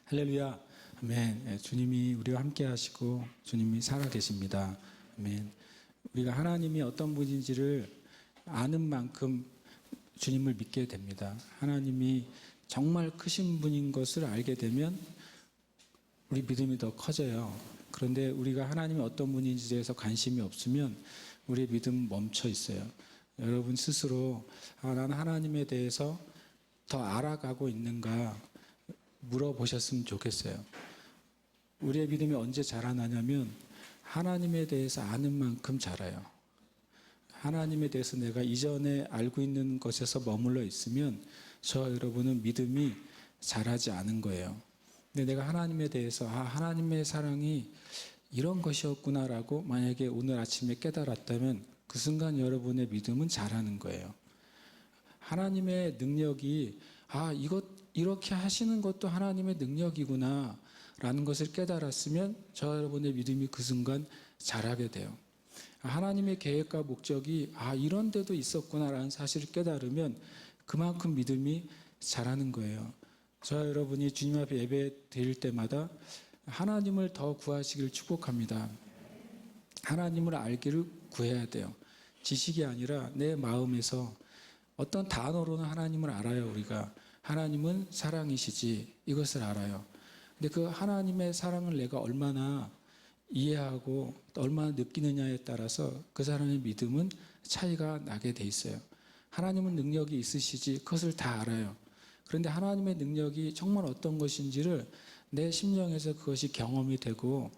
할렐루야. 아멘. 예, 주님이 우리와 함께 하시고 주님이 살아계십니다. 아멘. 우리가 하나님이 어떤 분인지를 아는 만큼 주님을 믿게 됩니다. 하나님이 정말 크신 분인 것을 알게 되면 우리 믿음이 더 커져요. 그런데 우리가 하나님이 어떤 분인지에 대해서 관심이 없으면 우리의 믿음은 멈춰 있어요. 여러분 스스로 나는 하나님에 대해서 더 알아가고 있는가 물어보셨으면 좋겠어요. 우리의 믿음이 언제 자라나냐면 하나님에 대해서 아는 만큼 자라요. 하나님에 대해서 내가 이전에 알고 있는 것에서 머물러 있으면 저와 여러분은 믿음이 자라지 않은 거예요. 근데 내가 하나님에 대해서 하나님의 사랑이 이런 것이었구나라고 만약에 오늘 아침에 깨달았다면 그 순간 여러분의 믿음은 자라는 거예요. 하나님의 능력이 이렇게 하시는 것도 하나님의 능력이구나 라는 것을 깨달았으면 저와 여러분의 믿음이 그 순간 자라게 돼요. 하나님의 계획과 목적이 이런 데도 있었구나 라는 사실을 깨달으면 그만큼 믿음이 자라는 거예요. 저와 여러분이 주님 앞에 예배 드릴 때마다 하나님을 더 구하시기를 축복합니다. 하나님을 알기를 구해야 돼요. 지식이 아니라 내 마음에서 어떤 단어로는 하나님을 알아요. 우리가 하나님은 사랑이시지 이것을 알아요. 근데 그 하나님의 사랑을 내가 얼마나 이해하고 얼마나 느끼느냐에 따라서 그 사람의 믿음은 차이가 나게 돼 있어요. 하나님은 능력이 있으시지 그것을 다 알아요. 그런데 하나님의 능력이 정말 어떤 것인지를 내 심령에서 그것이 경험이 되고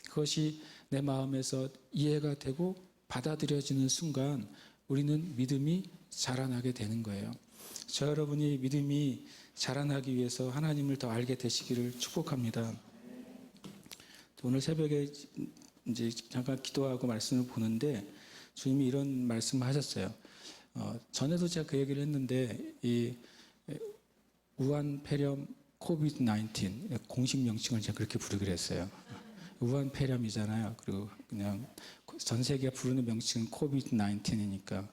그것이 내 마음에서 이해가 되고 받아들여지는 순간 우리는 믿음이 자라나게 되는 거예요. 저 여러분이 믿음이 자라나기 위해서 하나님을 더 알게 되시기를 축복합니다. 오늘 새벽에 이제 잠깐 기도하고 말씀을 보는데 주님이 이런 말씀을 하셨어요. 전에도 제가 그 얘기를 했는데 이 우한 폐렴 코비드-19 공식 명칭을 제가 그렇게 부르기로 했어요. 우한 폐렴이잖아요. 그리고 그냥 전 세계가 부르는 명칭은 코비드-19이니까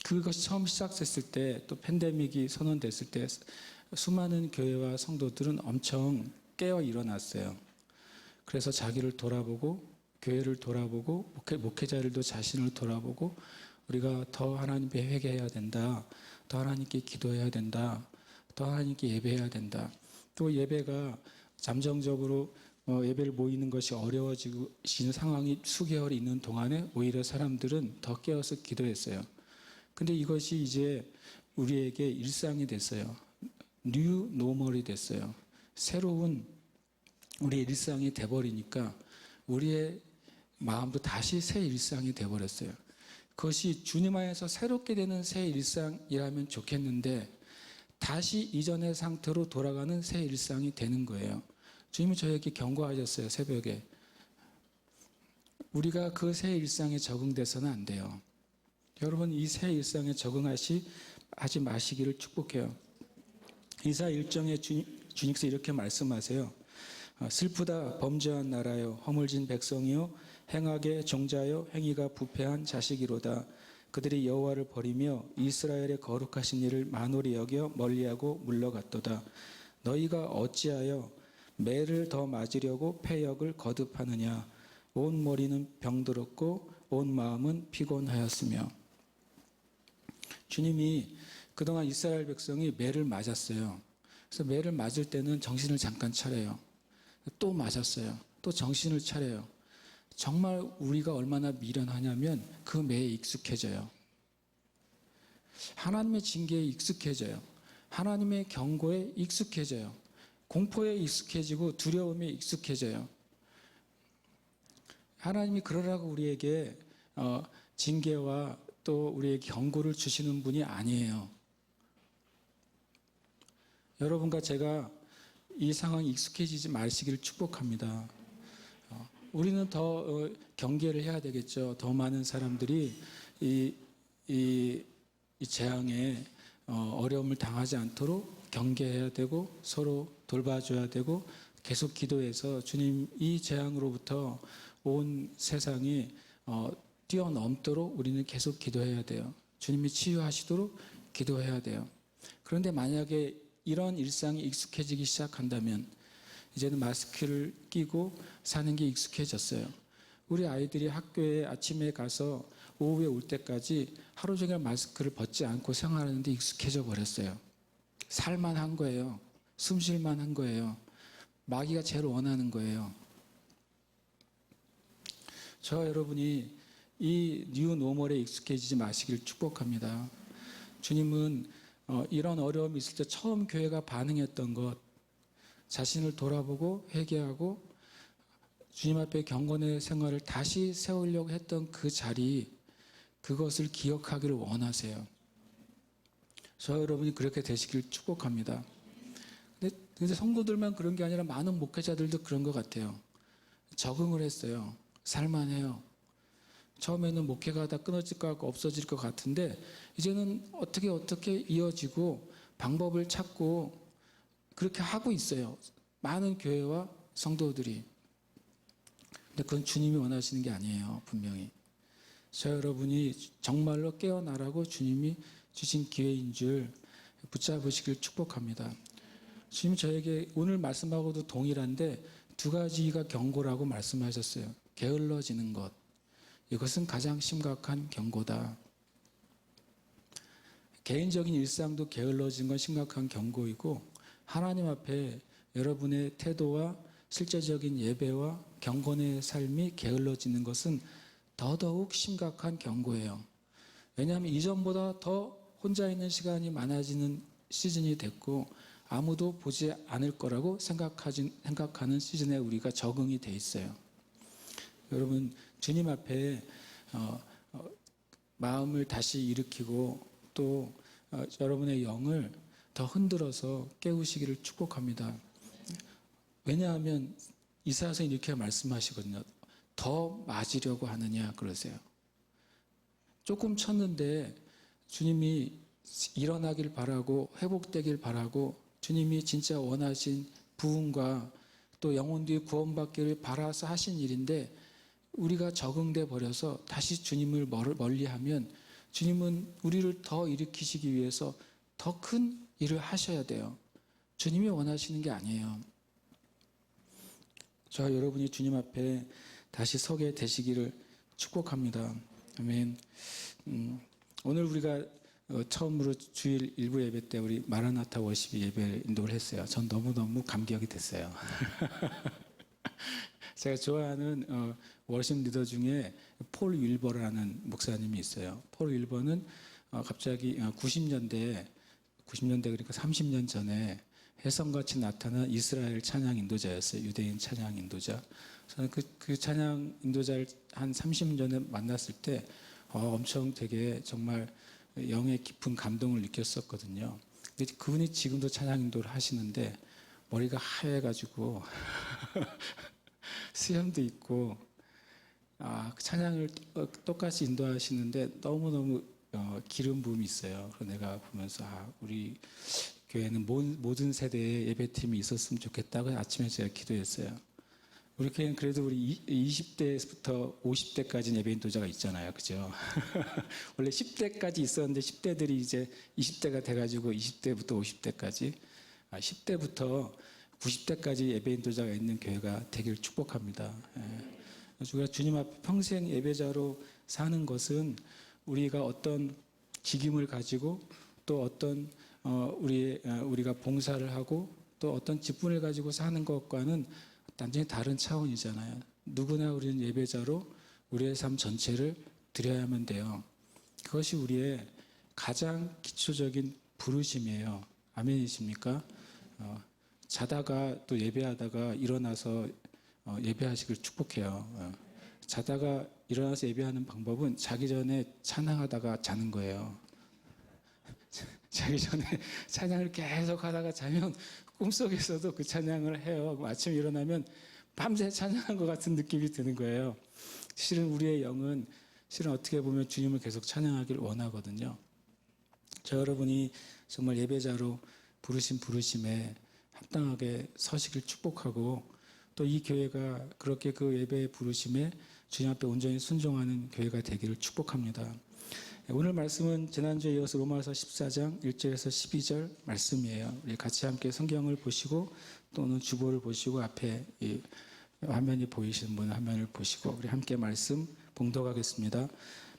그것이 처음 시작됐을 때 또 팬데믹이 선언됐을 때 수많은 교회와 성도들은 엄청 깨어 일어났어요. 그래서 자기를 돌아보고 교회를 돌아보고 목회자들도 자신을 돌아보고 우리가 더 하나님께 회개해야 된다. 더 하나님께 기도해야 된다. 더 하나님께 예배해야 된다. 또 예배가 잠정적으로 예배를 모이는 것이 어려워지는 상황이 수개월 있는 동안에 오히려 사람들은 더 깨어서 기도했어요. 근데 이것이 이제 우리에게 일상이 됐어요. 뉴 노멀이 됐어요. 새로운 우리의 일상이 돼버리니까 우리의 마음도 다시 새 일상이 돼버렸어요. 그것이 주님 안에서 새롭게 되는 새 일상이라면 좋겠는데 다시 이전의 상태로 돌아가는 새 일상이 되는 거예요. 주님이 저에게 경고하셨어요. 새벽에. 우리가 그 새 일상에 적응돼서는 안 돼요. 여러분 이 새 일상에 적응하지 마시기를 축복해요. 이사 1장에 주님께서 이렇게 말씀하세요. 슬프다 범죄한 나라요 허물진 백성이요 행악의 종자요 행위가 부패한 자식이로다. 그들이 여호와를 버리며 이스라엘의 거룩하신 이를 만홀히 여겨 멀리하고 물러갔도다. 너희가 어찌하여 매를 더 맞으려고 패역을 거듭하느냐. 온 머리는 병들었고 온 마음은 피곤하였으며. 주님이 그동안 이스라엘 백성이 매를 맞았어요. 그래서 매를 맞을 때는 정신을 잠깐 차려요. 또 맞았어요. 또 정신을 차려요. 정말 우리가 얼마나 미련하냐면 그 매에 익숙해져요. 하나님의 징계에 익숙해져요. 하나님의 경고에 익숙해져요. 공포에 익숙해지고 두려움에 익숙해져요. 하나님이 그러라고 우리에게 징계와 또 우리에게 경고를 주시는 분이 아니에요. 여러분과 제가 이 상황에 익숙해지지 마시기를 축복합니다. 우리는 더 경계를 해야 되겠죠. 더 많은 사람들이 이 재앙에 어려움을 당하지 않도록 경계해야 되고 서로 돌봐줘야 되고 계속 기도해서 주님 이 재앙으로부터 온 세상이 뛰어넘도록 우리는 계속 기도해야 돼요. 주님이 치유하시도록 기도해야 돼요. 그런데 만약에 이런 일상이 익숙해지기 시작한다면 이제는 마스크를 끼고 사는 게 익숙해졌어요. 우리 아이들이 학교에 아침에 가서 오후에 올 때까지 하루 종일 마스크를 벗지 않고 생활하는데 익숙해져 버렸어요. 살만한 거예요. 숨쉴만한 거예요. 마귀가 제일 원하는 거예요. 저 여러분이 이 뉴 노멀에 익숙해지지 마시길 축복합니다. 주님은 이런 어려움이 있을 때 처음 교회가 반응했던 것, 자신을 돌아보고 회개하고 주님 앞에 경건의 생활을 다시 세우려고 했던 그 자리, 그것을 기억하기를 원하세요. 저 여러분이 그렇게 되시길 축복합니다. 근데 성도들만 그런 게 아니라 많은 목회자들도 그런 것 같아요. 적응을 했어요. 살만해요. 처음에는 목회가 다 끊어질 것 같고 없어질 것 같은데 이제는 어떻게 이어지고 방법을 찾고 그렇게 하고 있어요. 많은 교회와 성도들이. 근데 그건 주님이 원하시는 게 아니에요. 분명히. 저 여러분이 정말로 깨어나라고 주님이 주신 기회인 줄 붙잡으시길 축복합니다. 주님 저에게 오늘 말씀하고도 동일한데 두 가지가 경고라고 말씀하셨어요. 게을러지는 것. 이것은 가장 심각한 경고다. 개인적인 일상도 게을러지는 건 심각한 경고이고 하나님 앞에 여러분의 태도와 실제적인 예배와 경건의 삶이 게을러지는 것은 더더욱 심각한 경고예요. 왜냐하면 이전보다 더 혼자 있는 시간이 많아지는 시즌이 됐고 아무도 보지 않을 거라고 생각하는 시즌에 우리가 적응이 돼 있어요. 여러분 주님 앞에 마음을 다시 일으키고 또 여러분의 영을 더 흔들어서 깨우시기를 축복합니다. 왜냐하면 이사야서는 이렇게 말씀하시거든요. 더 맞으려고 하느냐 그러세요. 조금 쳤는데 주님이 일어나길 바라고 회복되길 바라고 주님이 진짜 원하신 부흥과 또 영혼들이 구원받기를 바라서 하신 일인데 우리가 적응돼 버려서 다시 주님을 멀리하면 주님은 우리를 더 일으키시기 위해서 더 큰 일을 하셔야 돼요. 주님이 원하시는 게 아니에요. 저 여러분이 주님 앞에 다시 서게 되시기를 축복합니다. 아멘. 오늘 우리가 처음으로 주일 일부 예배 때 우리 마라나타 워십 예배를 인도를 했어요. 전 너무너무 감격이 됐어요. 제가 좋아하는 워십 리더 중에 폴 윌버라는 목사님이 있어요. 폴 윌버는 갑자기 90년대 그러니까 30년 전에 혜성같이 나타난 이스라엘 찬양 인도자였어요. 유대인 찬양 인도자. 저는 그 찬양 인도자를 한 30년 전에 만났을 때 엄청 되게 정말 영의 깊은 감동을 느꼈었거든요. 근데 그분이 지금도 찬양 인도를 하시는데 머리가 하얘가지고 수염도 있고 찬양을 똑같이 인도하시는데 너무너무 기름 부음이 있어요. 그래서 내가 보면서 우리 교회는 모든 세대의 예배팀이 있었으면 좋겠다고 아침에 제가 기도했어요. 우리 교회는 그래도 우리 20대부터 50대까지 예배 인도자가 있잖아요. 그죠? 원래 10대까지 있었는데 10대들이 이제 20대가 돼가지고 20대부터 50대까지 10대부터 90대까지 예배 인도자가 있는 교회가 되기를 축복합니다. 우리가 주님 앞에 평생 예배자로 사는 것은 우리가 어떤 직임을 가지고 또 어떤 우리가 봉사를 하고 또 어떤 직분을 가지고 사는 것과는 완전히 다른 차원이잖아요. 누구나 우리는 예배자로 우리의 삶 전체를 드려야만 돼요. 그것이 우리의 가장 기초적인 부르심이에요. 아멘이십니까? 자다가 또 예배하다가 일어나서 예배하시길 축복해요. 자다가 일어나서 예배하는 방법은 자기 전에 찬양하다가 자는 거예요. 자기 전에 찬양을 계속 하다가 자면 꿈속에서도 그 찬양을 해요. 아침에 일어나면 밤새 찬양한 것 같은 느낌이 드는 거예요. 실은 우리의 영은 실은 어떻게 보면 주님을 계속 찬양하기를 원하거든요. 저 여러분이 정말 예배자로 부르신 부르심에 합당하게 서시길 축복하고 또 이 교회가 그렇게 그 예배의 부르심에 주님 앞에 온전히 순종하는 교회가 되기를 축복합니다. 오늘 말씀은 지난주에 이어서 로마서 14장 1절에서 12절 말씀이에요. 우리 같이 함께 성경을 보시고 또는 주보를 보시고 앞에 이 화면이 보이시는 분은 화면을 보시고 우리 함께 말씀 봉독하겠습니다.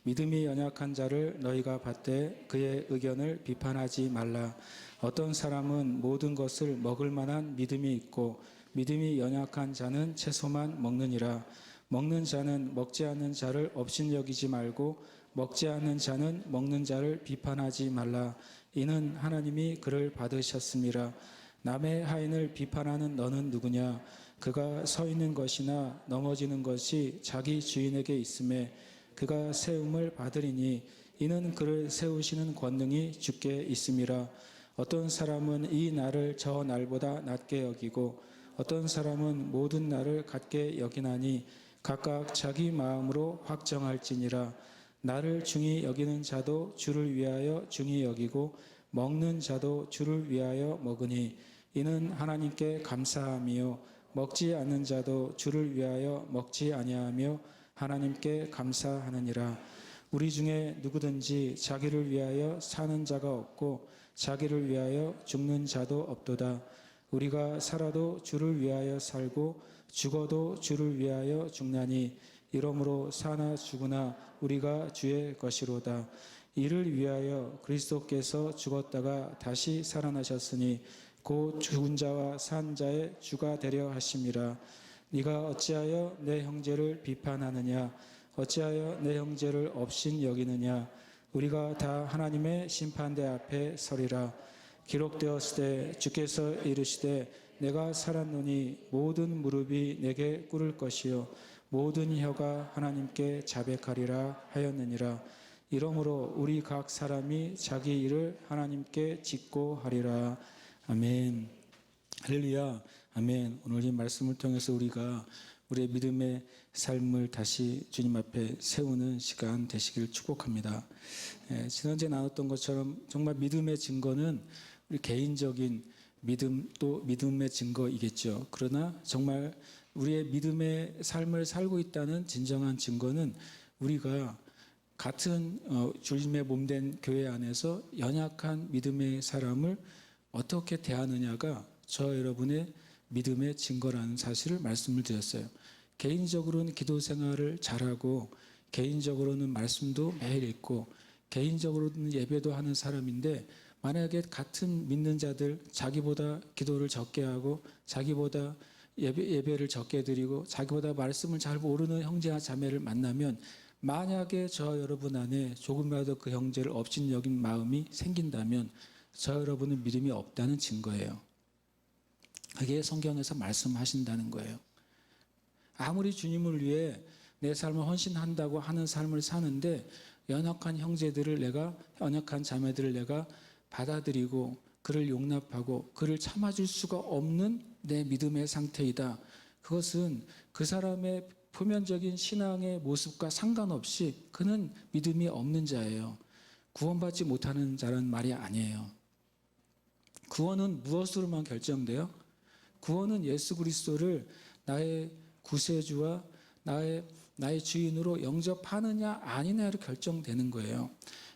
믿음이 연약한 자를 너희가 받되 그의 의견을 비판하지 말라. 어떤 사람은 모든 것을 먹을 만한 믿음이 있고 믿음이 연약한 자는 채소만 먹느니라. 먹는 자는 먹지 않는 자를 업신여기지 말고 먹지 않는 자는 먹는 자를 비판하지 말라. 이는 하나님이 그를 받으셨음이라. 남의 하인을 비판하는 너는 누구냐? 그가 서 있는 것이나 넘어지는 것이 자기 주인에게 있음에 그가 세움을 받으리니 이는 그를 세우시는 권능이 주께 있음이라. 어떤 사람은 이 날을 저 날보다 낮게 여기고 어떤 사람은 모든 날을 같게 여기나니 각각 자기 마음으로 확정할지니라. 나를 중히 여기는 자도 주를 위하여 중히 여기고 먹는 자도 주를 위하여 먹으니 이는 하나님께 감사함이요 먹지 않는 자도 주를 위하여 먹지 아니하며 하나님께 감사하느니라. 우리 중에 누구든지 자기를 위하여 사는 자가 없고 자기를 위하여 죽는 자도 없도다. 우리가 살아도 주를 위하여 살고 죽어도 주를 위하여 죽나니 이러므로 사나 죽으나 우리가 주의 것이로다. 이를 위하여 그리스도께서 죽었다가 다시 살아나셨으니 곧 죽은 자와 산 자의 주가 되려 하심이라. 네가 어찌하여 내 형제를 비판하느냐? 어찌하여 내 형제를 업신 여기느냐? 우리가 다 하나님의 심판대 앞에 서리라. 기록되었으되 주께서 이르시되 내가 살았노니 모든 무릎이 내게 꿇을 것이요 모든 혀가 하나님께 자백하리라 하였느니라. 이러므로 우리 각 사람이 자기 일을 하나님께 짓고 하리라. 아멘. 할렐루야. 아멘. 오늘 이 말씀을 통해서 우리가 우리의 믿음의 삶을 다시 주님 앞에 세우는 시간 되시길 축복합니다. 지난주에 나눴던 것처럼 정말 믿음의 증거는 우리 개인적인 믿음 또 믿음의 증거이겠죠. 그러나 정말 우리의 믿음의 삶을 살고 있다는 진정한 증거는 우리가 같은 주님의 몸된 교회 안에서 연약한 믿음의 사람을 어떻게 대하느냐가 저 여러분의 믿음의 증거라는 사실을 말씀을 드렸어요. 개인적으로는 기도 생활을 잘하고 개인적으로는 말씀도 매일 읽고 개인적으로는 예배도 하는 사람인데 만약에 같은 믿는 자들 자기보다 기도를 적게 하고 자기보다 예배를 적게 드리고 자기보다 말씀을 잘 모르는 형제와 자매를 만나면 만약에 저 여러분 안에 조금이라도 그 형제를 업신여긴 마음이 생긴다면 저 여러분은 믿음이 없다는 증거예요. 그게 성경에서 말씀하신다는 거예요. 아무리 주님을 위해 내 삶을 헌신한다고 하는 삶을 사는데 연약한 형제들을 연약한 자매들을 내가 받아들이고 그를 용납하고 그를 참아줄 수가 없는 내 믿음의 상태이다. 그것은 그 사람의 표면적인 신앙의 모습과 상관없이 그는 믿음이 없는 자예요. 구원받지 못하는 자라는 말이 아니에요. 구원은 무엇으로만 결정돼요? 구원은 예수 그리스도를 나의 구세주와 나의 주인으로 영접하느냐 아니냐로 결정되는 거예요.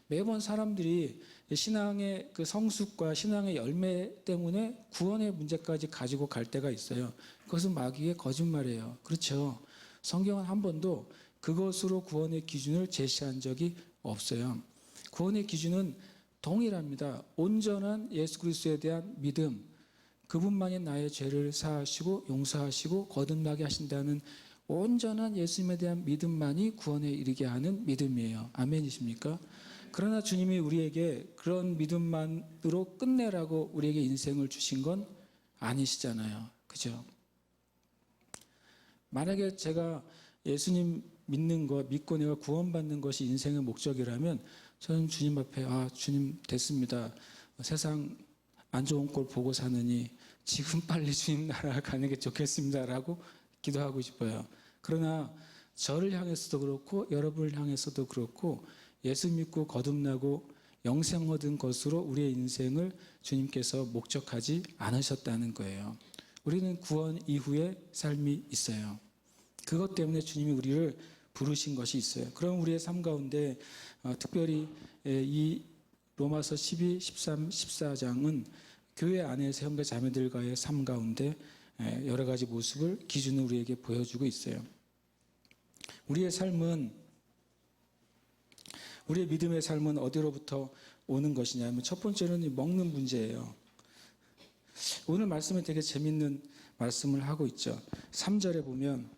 매번 사람들이 신앙의 그 성숙과 신앙의 열매 때문에 구원의 문제까지 가지고 갈 때가 있어요. 그것은 마귀의 거짓말이에요. 그렇죠. 성경은 한 번도 그것으로 구원의 기준을 제시한 적이 없어요. 구원의 기준은 동일합니다. 온전한 예수 그리스도에 대한 믿음, 그분만이 나의 죄를 사하시고 용서하시고 거듭나게 하신다는 온전한 예수님에 대한 믿음만이 구원에 이르게 하는 믿음이에요. 아멘이십니까? 그러나 주님이 우리에게 그런 믿음만으로 끝내라고 우리에게 인생을 주신 건 아니시잖아요. 그죠? 만약에 제가 예수님 믿는 것, 믿고 내가 구원받는 것이 인생의 목적이라면 저는 주님 앞에 주님 됐습니다. 세상 안 좋은 꼴 보고 사느니 지금 빨리 주님 나라 가는 게 좋겠습니다라고 기도하고 싶어요. 그러나 저를 향해서도 그렇고 여러분을 향해서도 그렇고 예수 믿고 거듭나고 영생 얻은 것으로 우리의 인생을 주님께서 목적하지 않으셨다는 거예요. 우리는 구원 이후의 삶이 있어요. 그것 때문에 주님이 우리를 부르신 것이 있어요. 그럼 우리의 삶 가운데 특별히 이 로마서 12, 13, 14장은 교회 안에서 형제 자매들과의 삶 가운데 여러 가지 모습을 기준을 우리에게 보여주고 있어요. 우리의 믿음의 삶은 어디로부터 오는 것이냐면 첫 번째는 먹는 문제예요. 오늘 말씀에 되게 재밌는 말씀을 하고 있죠. 3절에 보면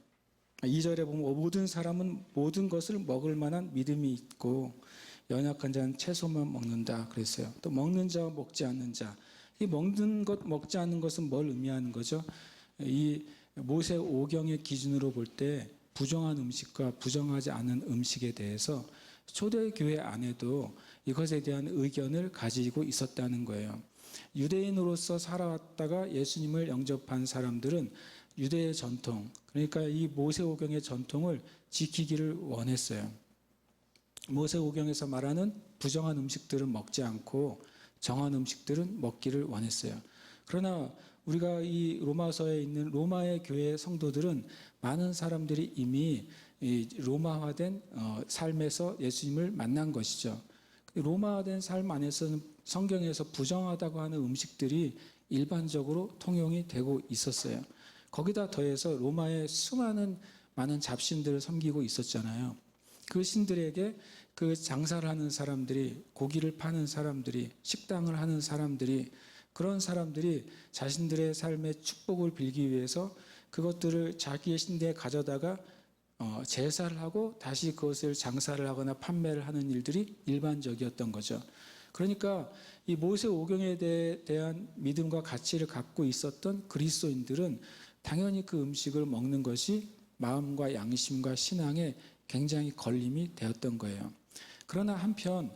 2절에 보면 모든 사람은 모든 것을 먹을 만한 믿음이 있고 연약한 자는 채소만 먹는다 그랬어요. 또 먹는 자와 먹지 않는 자. 이 먹는 것 먹지 않는 것은 뭘 의미하는 거죠? 이 모세 오경의 기준으로 볼 때 부정한 음식과 부정하지 않은 음식에 대해서 초대교회 안에도 이것에 대한 의견을 가지고 있었다는 거예요. 유대인으로서 살아왔다가 예수님을 영접한 사람들은 유대의 전통, 그러니까 이 모세오경의 전통을 지키기를 원했어요. 모세오경에서 말하는 부정한 음식들은 먹지 않고 정한 음식들은 먹기를 원했어요. 그러나 우리가 이 로마서에 있는 로마의 교회 성도들은 많은 사람들이 이미 로마화된 삶에서 예수님을 만난 것이죠. 로마화된 삶 안에서는 성경에서 부정하다고 하는 음식들이 일반적으로 통용이 되고 있었어요. 거기다 더해서 로마의 많은 잡신들을 섬기고 있었잖아요. 그 신들에게 그 장사를 하는 사람들이, 고기를 파는 사람들이, 식당을 하는 사람들이, 그런 사람들이 자신들의 삶의 축복을 빌기 위해서 그것들을 자기의 신대에 가져다가 제사를 하고 다시 그것을 장사를 하거나 판매를 하는 일들이 일반적이었던 거죠. 그러니까 이 모세 오경에 대한 믿음과 가치를 갖고 있었던 그리스도인들은 당연히 그 음식을 먹는 것이 마음과 양심과 신앙에 굉장히 걸림이 되었던 거예요. 그러나 한편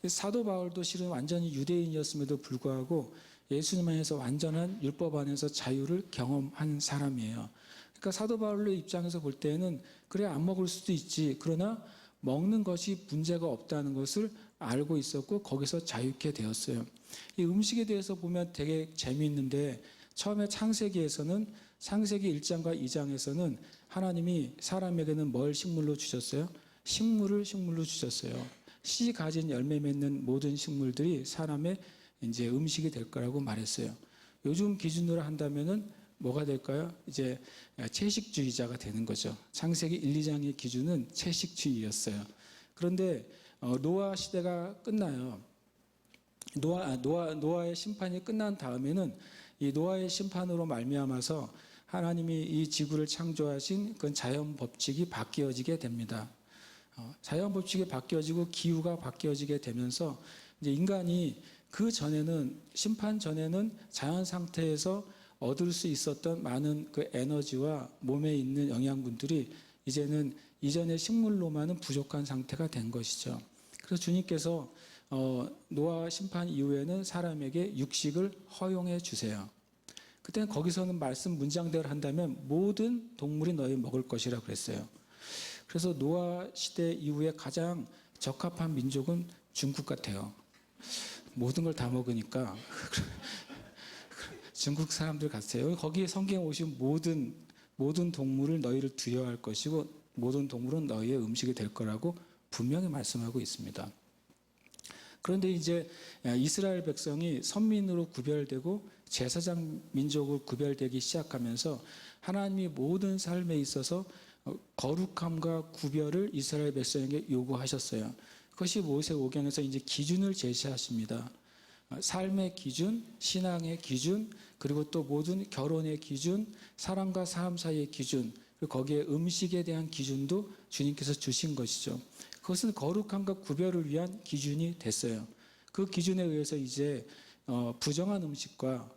사도 바울도 실은 완전히 유대인이었음에도 불구하고 예수님 안에서 완전한 율법 안에서 자유를 경험한 사람이에요. 그러니까 사도 바울의 입장에서 볼 때는 그래 안 먹을 수도 있지. 그러나 먹는 것이 문제가 없다는 것을 알고 있었고 거기서 자유케 되었어요. 이 음식에 대해서 보면 되게 재미있는데 처음에 창세기 1장과 2장에서는 하나님이 사람에게는 뭘 식물로 주셨어요? 식물을 주셨어요. 씨 가진 열매 맺는 모든 식물들이 사람의 이제 음식이 될 거라고 말했어요. 요즘 기준으로 한다면은 뭐가 될까요? 이제 채식주의자가 되는 거죠. 창세기 1, 2장의 기준은 채식주의였어요. 그런데 노아 시대가 끝나요. 노아의 심판이 끝난 다음에는 이 노아의 심판으로 말미암아서 하나님이 이 지구를 창조하신 그 자연 법칙이 바뀌어지게 됩니다. 자연 법칙이 바뀌어지고 기후가 바뀌어지게 되면서 이제 인간이 그 전에는 심판 전에는 자연 상태에서 얻을 수 있었던 많은 그 에너지와 몸에 있는 영양분들이 이제는 이전의 식물로만은 부족한 상태가 된 것이죠. 그래서 주님께서 노아 심판 이후에는 사람에게 육식을 허용해 주세요. 그때는 거기서는 말씀 문장대로 한다면 모든 동물이 너희 먹을 것이라 그랬어요. 그래서 노아 시대 이후에 가장 적합한 민족은 중국 같아요. 모든 걸 다 먹으니까 중국 사람들 같아요. 거기에 성경에 오신 모든 동물을 너희를 두려워할 것이고 모든 동물은 너희의 음식이 될 거라고 분명히 말씀하고 있습니다. 그런데 이제 이스라엘 백성이 선민으로 구별되고 제사장 민족으로 구별되기 시작하면서 하나님이 모든 삶에 있어서 거룩함과 구별을 이스라엘 백성에게 요구하셨어요. 그것이 모세오경에서 이제 기준을 제시하십니다. 삶의 기준, 신앙의 기준, 그리고 또 모든 결혼의 기준, 사람과 사람 사이의 기준, 그리고 거기에 음식에 대한 기준도 주님께서 주신 것이죠. 그것은 거룩함과 구별을 위한 기준이 됐어요. 그 기준에 의해서 이제 부정한 음식과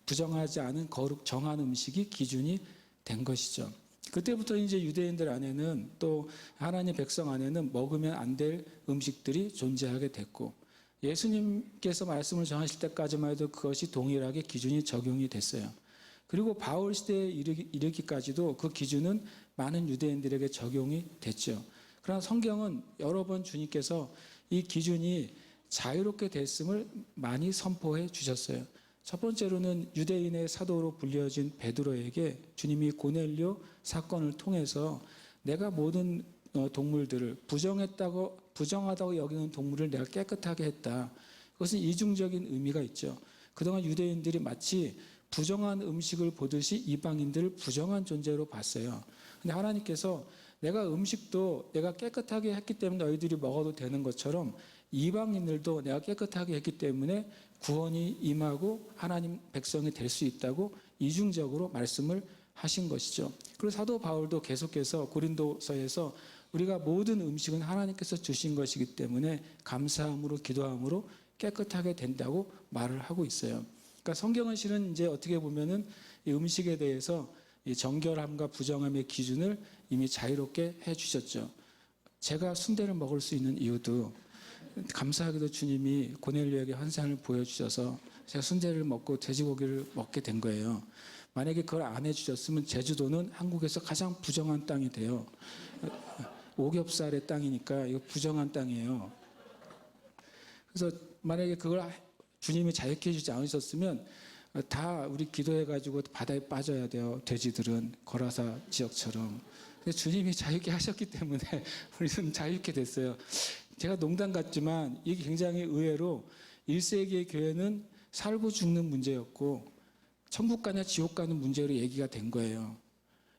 부정하지 않은 정한 음식이 기준이 된 것이죠. 그때부터 이제 유대인들 안에는 또 하나님 백성 안에는 먹으면 안 될 음식들이 존재하게 됐고 예수님께서 말씀을 전하실 때까지만 해도 그것이 동일하게 기준이 적용이 됐어요. 그리고 바울 시대에 이르기까지도 그 기준은 많은 유대인들에게 적용이 됐죠. 그러나 성경은 여러 번 주님께서 이 기준이 자유롭게 됐음을 많이 선포해 주셨어요. 첫 번째로는 유대인의 사도로 불려진 베드로에게 주님이 고넬료 사건을 통해서 내가 모든 동물들을 부정하다고 여기는 동물을 내가 깨끗하게 했다. 그것은 이중적인 의미가 있죠. 그동안 유대인들이 마치 부정한 음식을 보듯이 이방인들을 부정한 존재로 봤어요. 근데 하나님께서 내가 음식도 내가 깨끗하게 했기 때문에 너희들이 먹어도 되는 것처럼 이방인들도 내가 깨끗하게 했기 때문에 구원이 임하고 하나님 백성이 될 수 있다고 이중적으로 말씀을 하신 것이죠. 그리고 사도 바울도 계속해서 고린도서에서 우리가 모든 음식은 하나님께서 주신 것이기 때문에 감사함으로 기도함으로 깨끗하게 된다고 말을 하고 있어요. 그러니까 성경은 실은 이제 어떻게 보면은 이 음식에 대해서 이 정결함과 부정함의 기준을 이미 자유롭게 해 주셨죠. 제가 순대를 먹을 수 있는 이유도 감사하게도 주님이 고넬료에게 환상을 보여주셔서 제가 순대를 먹고 돼지고기를 먹게 된 거예요. 만약에 그걸 안 해주셨으면 제주도는 한국에서 가장 부정한 땅이 돼요. 오겹살의 땅이니까 이거 부정한 땅이에요. 그래서 만약에 그걸 주님이 자유케 해주지 않으셨으면 다 우리 기도해가지고 바다에 빠져야 돼요. 돼지들은 거라사 지역처럼. 근데 주님이 자유케 하셨기 때문에 우리는 자유케 됐어요. 제가 농담 같지만 이게 굉장히 의외로 1세기의 교회는 살고 죽는 문제였고 천국 가냐 지옥 가는 문제로 얘기가 된 거예요.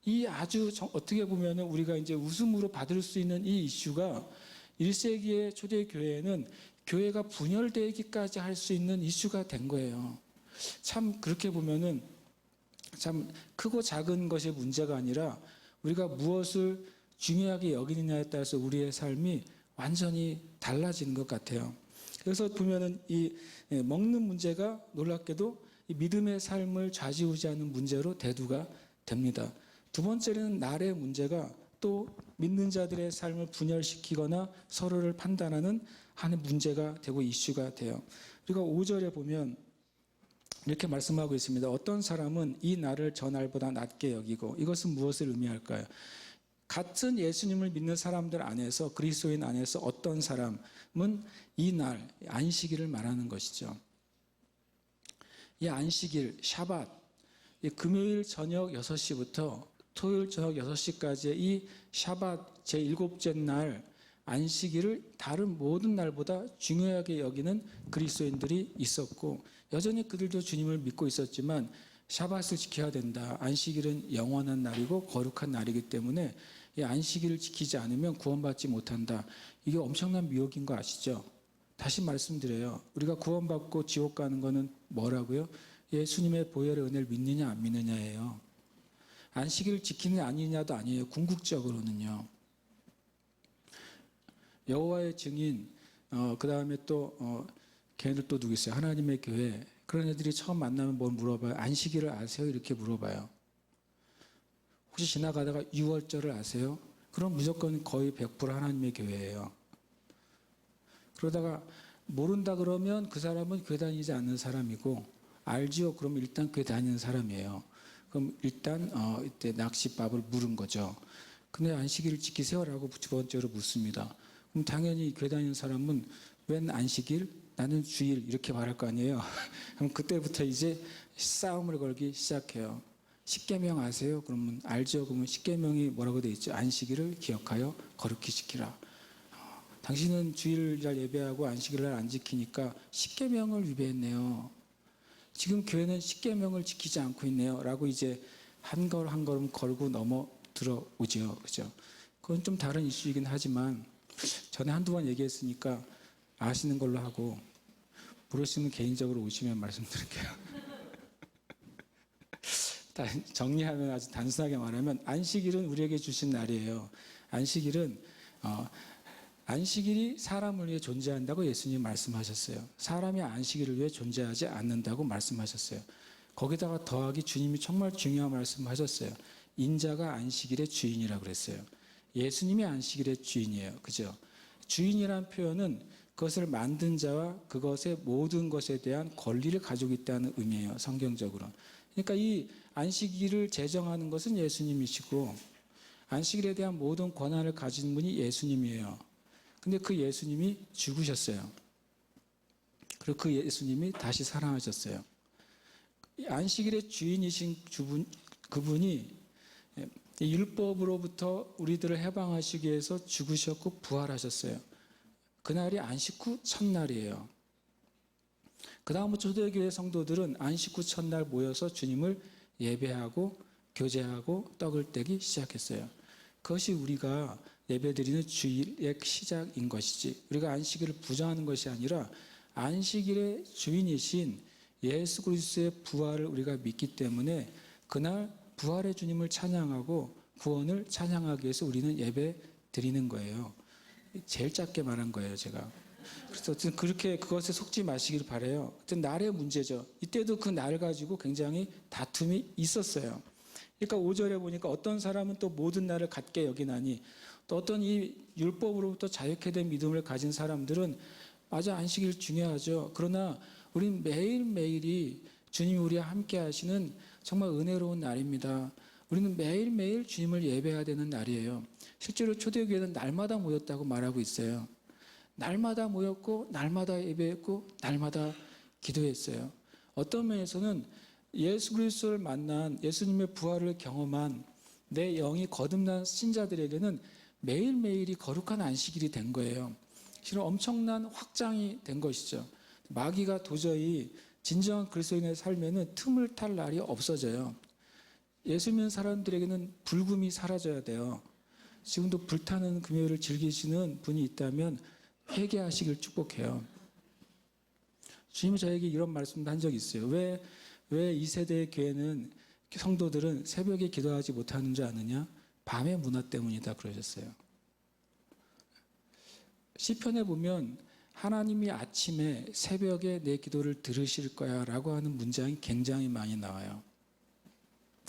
이 아주 어떻게 보면 우리가 이제 웃음으로 받을 수 있는 이 이슈가 1세기의 초대 교회에는 교회가 분열되기까지 할 수 있는 이슈가 된 거예요. 참 그렇게 보면은 참 크고 작은 것의 문제가 아니라 우리가 무엇을 중요하게 여기느냐에 따라서 우리의 삶이 완전히 달라지는 것 같아요. 그래서 보면은 이 먹는 문제가 놀랍게도 이 믿음의 삶을 좌지우지하는 문제로 대두가 됩니다. 두 번째는 날의 문제가 또 믿는 자들의 삶을 분열시키거나 서로를 판단하는 하는 문제가 되고 이슈가 돼요. 그리고 5절에 보면 이렇게 말씀하고 있습니다. 어떤 사람은 이 날을 저 날보다 낮게 여기고, 이것은 무엇을 의미할까요? 같은 예수님을 믿는 사람들 안에서, 그리스도인 안에서 어떤 사람은 이 날, 안식일을 말하는 것이죠. 이 안식일, 샤밧, 금요일 저녁 6시부터 토요일 저녁 6시까지의 이 샤밧 제7째 날 안식일을 다른 모든 날보다 중요하게 여기는 그리스도인들이 있었고, 여전히 그들도 주님을 믿고 있었지만 샤밧을 지켜야 된다. 안식일은 영원한 날이고 거룩한 날이기 때문에 이 안식일을 지키지 않으면 구원받지 못한다. 이게 엄청난 미혹인 거 아시죠? 다시 말씀드려요. 우리가 구원받고 지옥 가는 거는 뭐라고요? 예수님의 보혈의 은혜를 믿느냐 안 믿느냐예요. 안식일을 지키느냐 아니냐도 아니에요. 궁극적으로는요. 여호와의 증인, 그 다음에 또 걔네들 또 누구 있어요? 하나님의 교회. 그런 애들이 처음 만나면 뭘 물어봐요? 안식일을 아세요? 이렇게 물어봐요. 혹시 지나가다가 6월절을 아세요? 그럼 무조건 거의 100% 하나님의 교회예요. 그러다가 모른다 그러면 그 사람은 교회 다니지 않는 사람이고, 알지요? 그럼 일단 교회 다니는 사람이에요. 그럼 일단 이때 낚싯밥을 물은 거죠. 근데 안식일을 지키세요라고 두 번째로 묻습니다. 그럼 당연히 교회 다니는 사람은 웬 안식일? 나는 주일 이렇게 말할 거 아니에요. 그럼 그때부터 이제 싸움을 걸기 시작해요. 십계명 아세요? 그러면 알죠? 그러면 십계명이 뭐라고 되어 있죠? 안식일을 기억하여 거룩히 지키라. 당신은 주일날 예배하고 안식일날 안 지키니까 십계명을 위배했네요. 지금 교회는 십계명을 지키지 않고 있네요. 라고 이제 한 걸음 한 걸음 걸고 넘어 들어오죠. 그죠? 그건 좀 다른 이슈이긴 하지만 전에 한두 번 얘기했으니까 아시는 걸로 하고, 모르시면 개인적으로 오시면 말씀드릴게요. 정리하면 아주 단순하게 말하면 안식일은 우리에게 주신 날이에요. 안식일이 사람을 위해 존재한다고 예수님 말씀하셨어요. 사람이 안식일을 위해 존재하지 않는다고 말씀하셨어요. 거기다가 더하기 주님이 정말 중요한 말씀하셨어요. 인자가 안식일의 주인이라고 그랬어요. 예수님이 안식일의 주인이에요. 그죠? 주인이라는 표현은 그것을 만든 자와 그것의 모든 것에 대한 권리를 가지고 있다는 의미예요. 성경적으로. 그러니까 이 안식일을 제정하는 것은 예수님이시고, 안식일에 대한 모든 권한을 가진 분이 예수님이에요. 근데 그 예수님이 죽으셨어요. 그리고 그 예수님이 다시 살아나셨어요. 안식일의 주인이신 그분이 이 율법으로부터 우리들을 해방하시기 위해서 죽으셨고 부활하셨어요. 그날이 안식 후 첫날이에요. 그 다음부터 초대교회 성도들은 안식 후 첫날 모여서 주님을 예배하고 교제하고 떡을 떼기 시작했어요. 그것이 우리가 예배드리는 주일의 시작인 것이지, 우리가 안식일을 부정하는 것이 아니라 안식일의 주인이신 예수 그리스도의 부활을 우리가 믿기 때문에 그날 부활의 주님을 찬양하고 구원을 찬양하기 위해서 우리는 예배 드리는 거예요. 제일 짧게 말한 거예요, 제가. 그래서 그렇게 그것에 속지 마시길 바라요. 날의 문제죠. 이때도 그 날 가지고 굉장히 다툼이 있었어요. 그러니까 5절에 보니까 어떤 사람은 또 모든 날을 같게 여기나니, 또 어떤 이 율법으로부터 자유케 된 믿음을 가진 사람들은 맞아, 안식일 중요하죠. 그러나 우린 매일매일이 주님이 우리와 함께 하시는 정말 은혜로운 날입니다. 우리는 매일매일 주님을 예배해야 되는 날이에요. 실제로 초대교회는 날마다 모였다고 말하고 있어요. 날마다 모였고 날마다 예배했고 날마다 기도했어요. 어떤 면에서는 예수 그리스도를 만난, 예수님의 부활을 경험한 내 영이 거듭난 신자들에게는 매일매일이 거룩한 안식일이 된 거예요. 실은 엄청난 확장이 된 것이죠. 마귀가 도저히 진정한 그리스도인의 삶에는 틈을 탈 날이 없어져요. 예수 믿는 사람들에게는 불금이 사라져야 돼요. 지금도 불타는 금요일을 즐기시는 분이 있다면 회개하시길 축복해요. 주님이 저에게 이런 말씀도 한 적이 있어요. 왜 이 세대의 교회는, 성도들은 새벽에 기도하지 못하는 줄 아느냐? 밤의 문화 때문이다 그러셨어요. 시편에 보면 하나님이 아침에 새벽에 내 기도를 들으실 거야 라고 하는 문장이 굉장히 많이 나와요.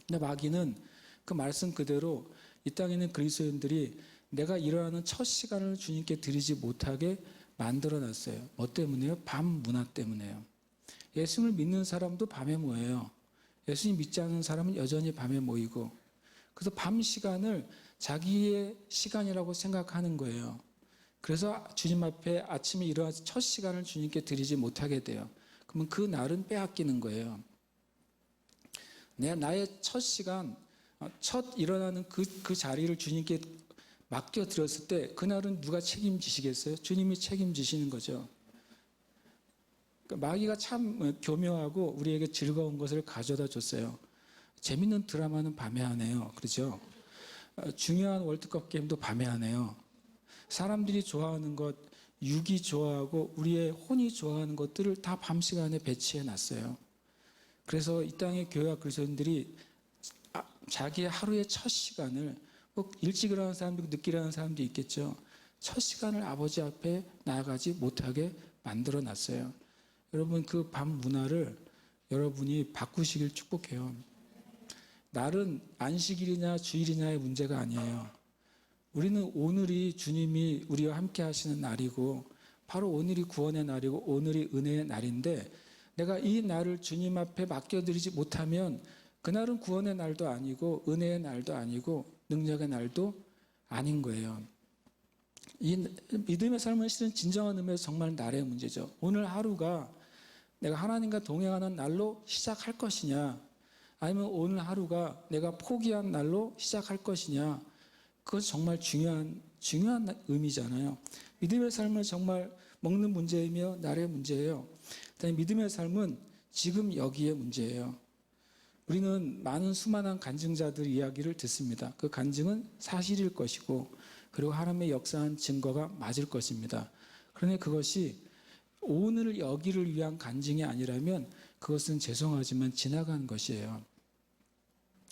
근데 마귀는 그 말씀 그대로 이 땅에 있는 그리스도인들이 내가 일어나는 첫 시간을 주님께 드리지 못하게 만들어놨어요. 뭐 때문에요? 밤 문화 때문에요. 예수님을 믿는 사람도 밤에 모여요. 예수님 믿지 않는 사람은 여전히 밤에 모이고, 그래서 밤 시간을 자기의 시간이라고 생각하는 거예요. 그래서 주님 앞에 아침에 일어나서 첫 시간을 주님께 드리지 못하게 돼요. 그러면 그 날은 빼앗기는 거예요. 나의 첫 시간, 첫 일어나는 그 자리를 주님께 맡겨드렸을 때 그날은 누가 책임지시겠어요? 주님이 책임지시는 거죠. 그러니까 마귀가 참 교묘하고 우리에게 즐거운 것을 가져다 줬어요. 재밌는 드라마는 밤에 하네요. 그렇죠? 중요한 월드컵 게임도 밤에 하네요. 사람들이 좋아하는 것, 육이 좋아하고 우리의 혼이 좋아하는 것들을 다 밤 시간에 배치해 놨어요. 그래서 이 땅의 교회와 그리스도인들이 자기의 하루의 첫 시간을, 뭐 일찍 일어나는 사람도 있고 늦게 일어나는 사람도 있겠죠. 첫 시간을 아버지 앞에 나아가지 못하게 만들어 놨어요. 여러분, 그 밤 문화를 여러분이 바꾸시길 축복해요. 날은 안식일이냐 주일이냐의 문제가 아니에요. 우리는 오늘이 주님이 우리와 함께 하시는 날이고, 바로 오늘이 구원의 날이고 오늘이 은혜의 날인데, 내가 이 날을 주님 앞에 맡겨드리지 못하면 그날은 구원의 날도 아니고 은혜의 날도 아니고 능력의 날도 아닌 거예요. 이 믿음의 삶은 실은 진정한 의미에서 정말 날의 문제죠. 오늘 하루가 내가 하나님과 동행하는 날로 시작할 것이냐, 아니면 오늘 하루가 내가 포기한 날로 시작할 것이냐, 그건 정말 중요한 의미잖아요. 믿음의 삶은 정말 먹는 문제이며 날의 문제예요. 믿음의 삶은 지금 여기의 문제예요. 우리는 많은 수많은 간증자들 이야기를 듣습니다. 그 간증은 사실일 것이고, 그리고 하나님의 역사한 증거가 맞을 것입니다. 그런데 그것이 오늘 여기를 위한 간증이 아니라면 그것은 죄송하지만 지나간 것이에요.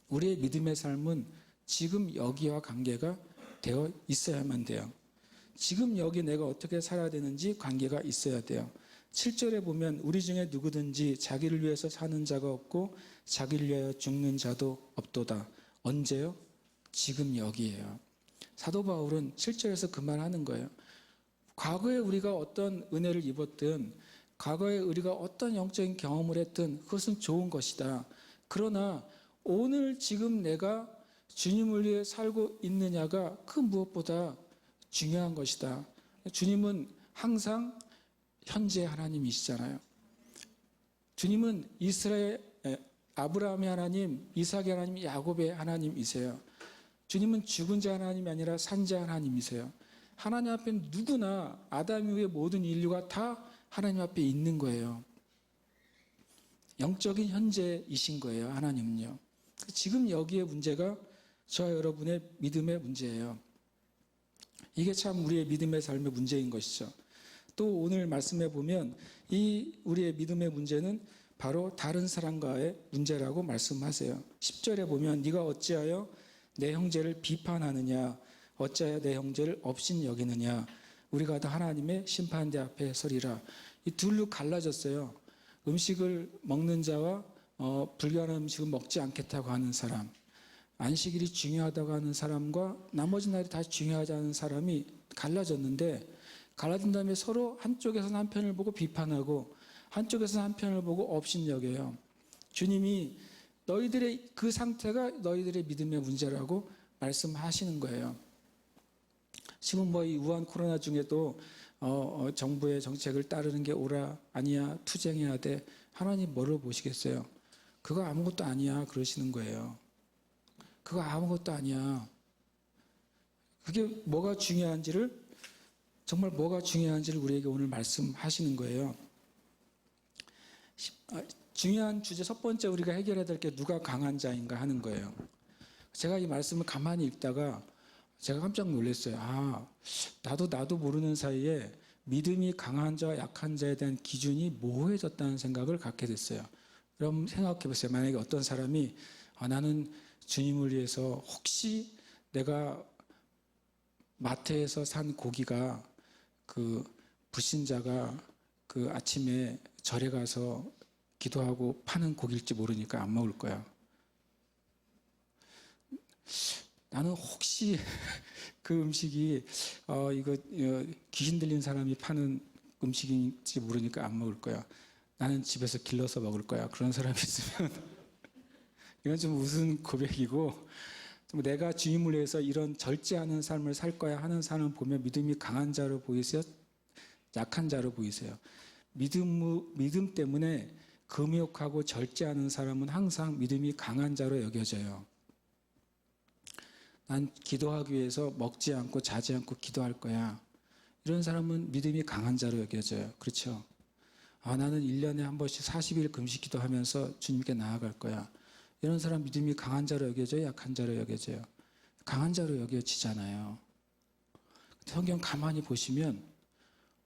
우리의 믿음의 삶은 지금 여기와 관계가 되어 있어야만 돼요. 지금 여기 내가 어떻게 살아야 되는지 관계가 있어야 돼요. 7절에 보면 우리 중에 누구든지 자기를 위해서 사는 자가 없고 자기를 위하여 죽는 자도 없도다. 언제요? 지금 여기예요. 사도 바울은 7절에서 그 말 하는 거예요. 과거에 우리가 어떤 은혜를 입었든, 과거에 우리가 어떤 영적인 경험을 했든 그것은 좋은 것이다. 그러나 오늘 지금 내가 주님을 위해 살고 있느냐가 그 무엇보다 중요한 것이다. 주님은 항상 현재 하나님이시잖아요. 주님은 이스라엘, 아브라함의 하나님, 이삭의 하나님, 야곱의 하나님이세요. 주님은 죽은 자 하나님이 아니라 산 자 하나님이세요. 하나님 앞에 누구나 아담 이후의 모든 인류가 다 하나님 앞에 있는 거예요. 영적인 현재이신 거예요. 하나님은요. 지금 여기에 문제가 저와 여러분의 믿음의 문제예요. 이게 참 우리의 믿음의 삶의 문제인 것이죠. 또 오늘 말씀해 보면 이 우리의 믿음의 문제는 바로 다른 사람과의 문제라고 말씀하세요. 10절에 보면 네가 어찌하여 내 형제를 비판하느냐, 어찌하여 내 형제를 업신 여기느냐, 우리가 다 하나님의 심판대 앞에 서리라. 이 둘로 갈라졌어요. 음식을 먹는 자와 불교하는 음식을 먹지 않겠다고 하는 사람, 안식일이 중요하다고 하는 사람과 나머지 날이 다 중요하지 않은 사람이 갈라졌는데, 갈라진 다음에 서로 한쪽에서는 한편을 보고 비판하고 한쪽에서는 한편을 보고 업신여겨요. 주님이 너희들의 그 상태가 너희들의 믿음의 문제라고 말씀하시는 거예요. 지금 뭐 이 우한 코로나 중에도 정부의 정책을 따르는 게 옳아 아니야, 투쟁해야 돼, 하나님 뭐를 보시겠어요? 그거 아무것도 아니야 그러시는 거예요. 그거 아무것도 아니야. 그게 뭐가 중요한지를, 정말 뭐가 중요한지를 우리에게 오늘 말씀하시는 거예요. 중요한 주제 첫 번째 우리가 해결해야 될 게 누가 강한 자인가 하는 거예요. 제가 이 말씀을 가만히 읽다가 제가 깜짝 놀랐어요. 나도 모르는 사이에 믿음이 강한 자와 약한 자에 대한 기준이 모호해졌다는 생각을 갖게 됐어요. 여러분 생각해 보세요. 만약에 어떤 사람이 나는 주님을 위해서, 혹시 내가 마트에서 산 고기가 그 불신자가 그 아침에 절에 가서 기도하고 파는 고기일지 모르니까 안 먹을 거야. 나는 혹시 그 음식이 이거 귀신 들린 사람이 파는 음식인지 모르니까 안 먹을 거야. 나는 집에서 길러서 먹을 거야. 그런 사람이 있으면 이건 좀 우스운 고백이고, 내가 주님을 위해서 이런 절제하는 삶을 살 거야 하는 사람을 보면 믿음이 강한 자로 보이세요? 약한 자로 보이세요? 믿음 때문에 금욕하고 절제하는 사람은 항상 믿음이 강한 자로 여겨져요. 난 기도하기 위해서 먹지 않고 자지 않고 기도할 거야. 이런 사람은 믿음이 강한 자로 여겨져요. 그렇죠? 나는 1년에 한 번씩 40일 금식 기도하면서 주님께 나아갈 거야. 이런 사람 믿음이 강한 자로 여겨져요? 약한 자로 여겨져요? 강한 자로 여겨지잖아요. 성경 가만히 보시면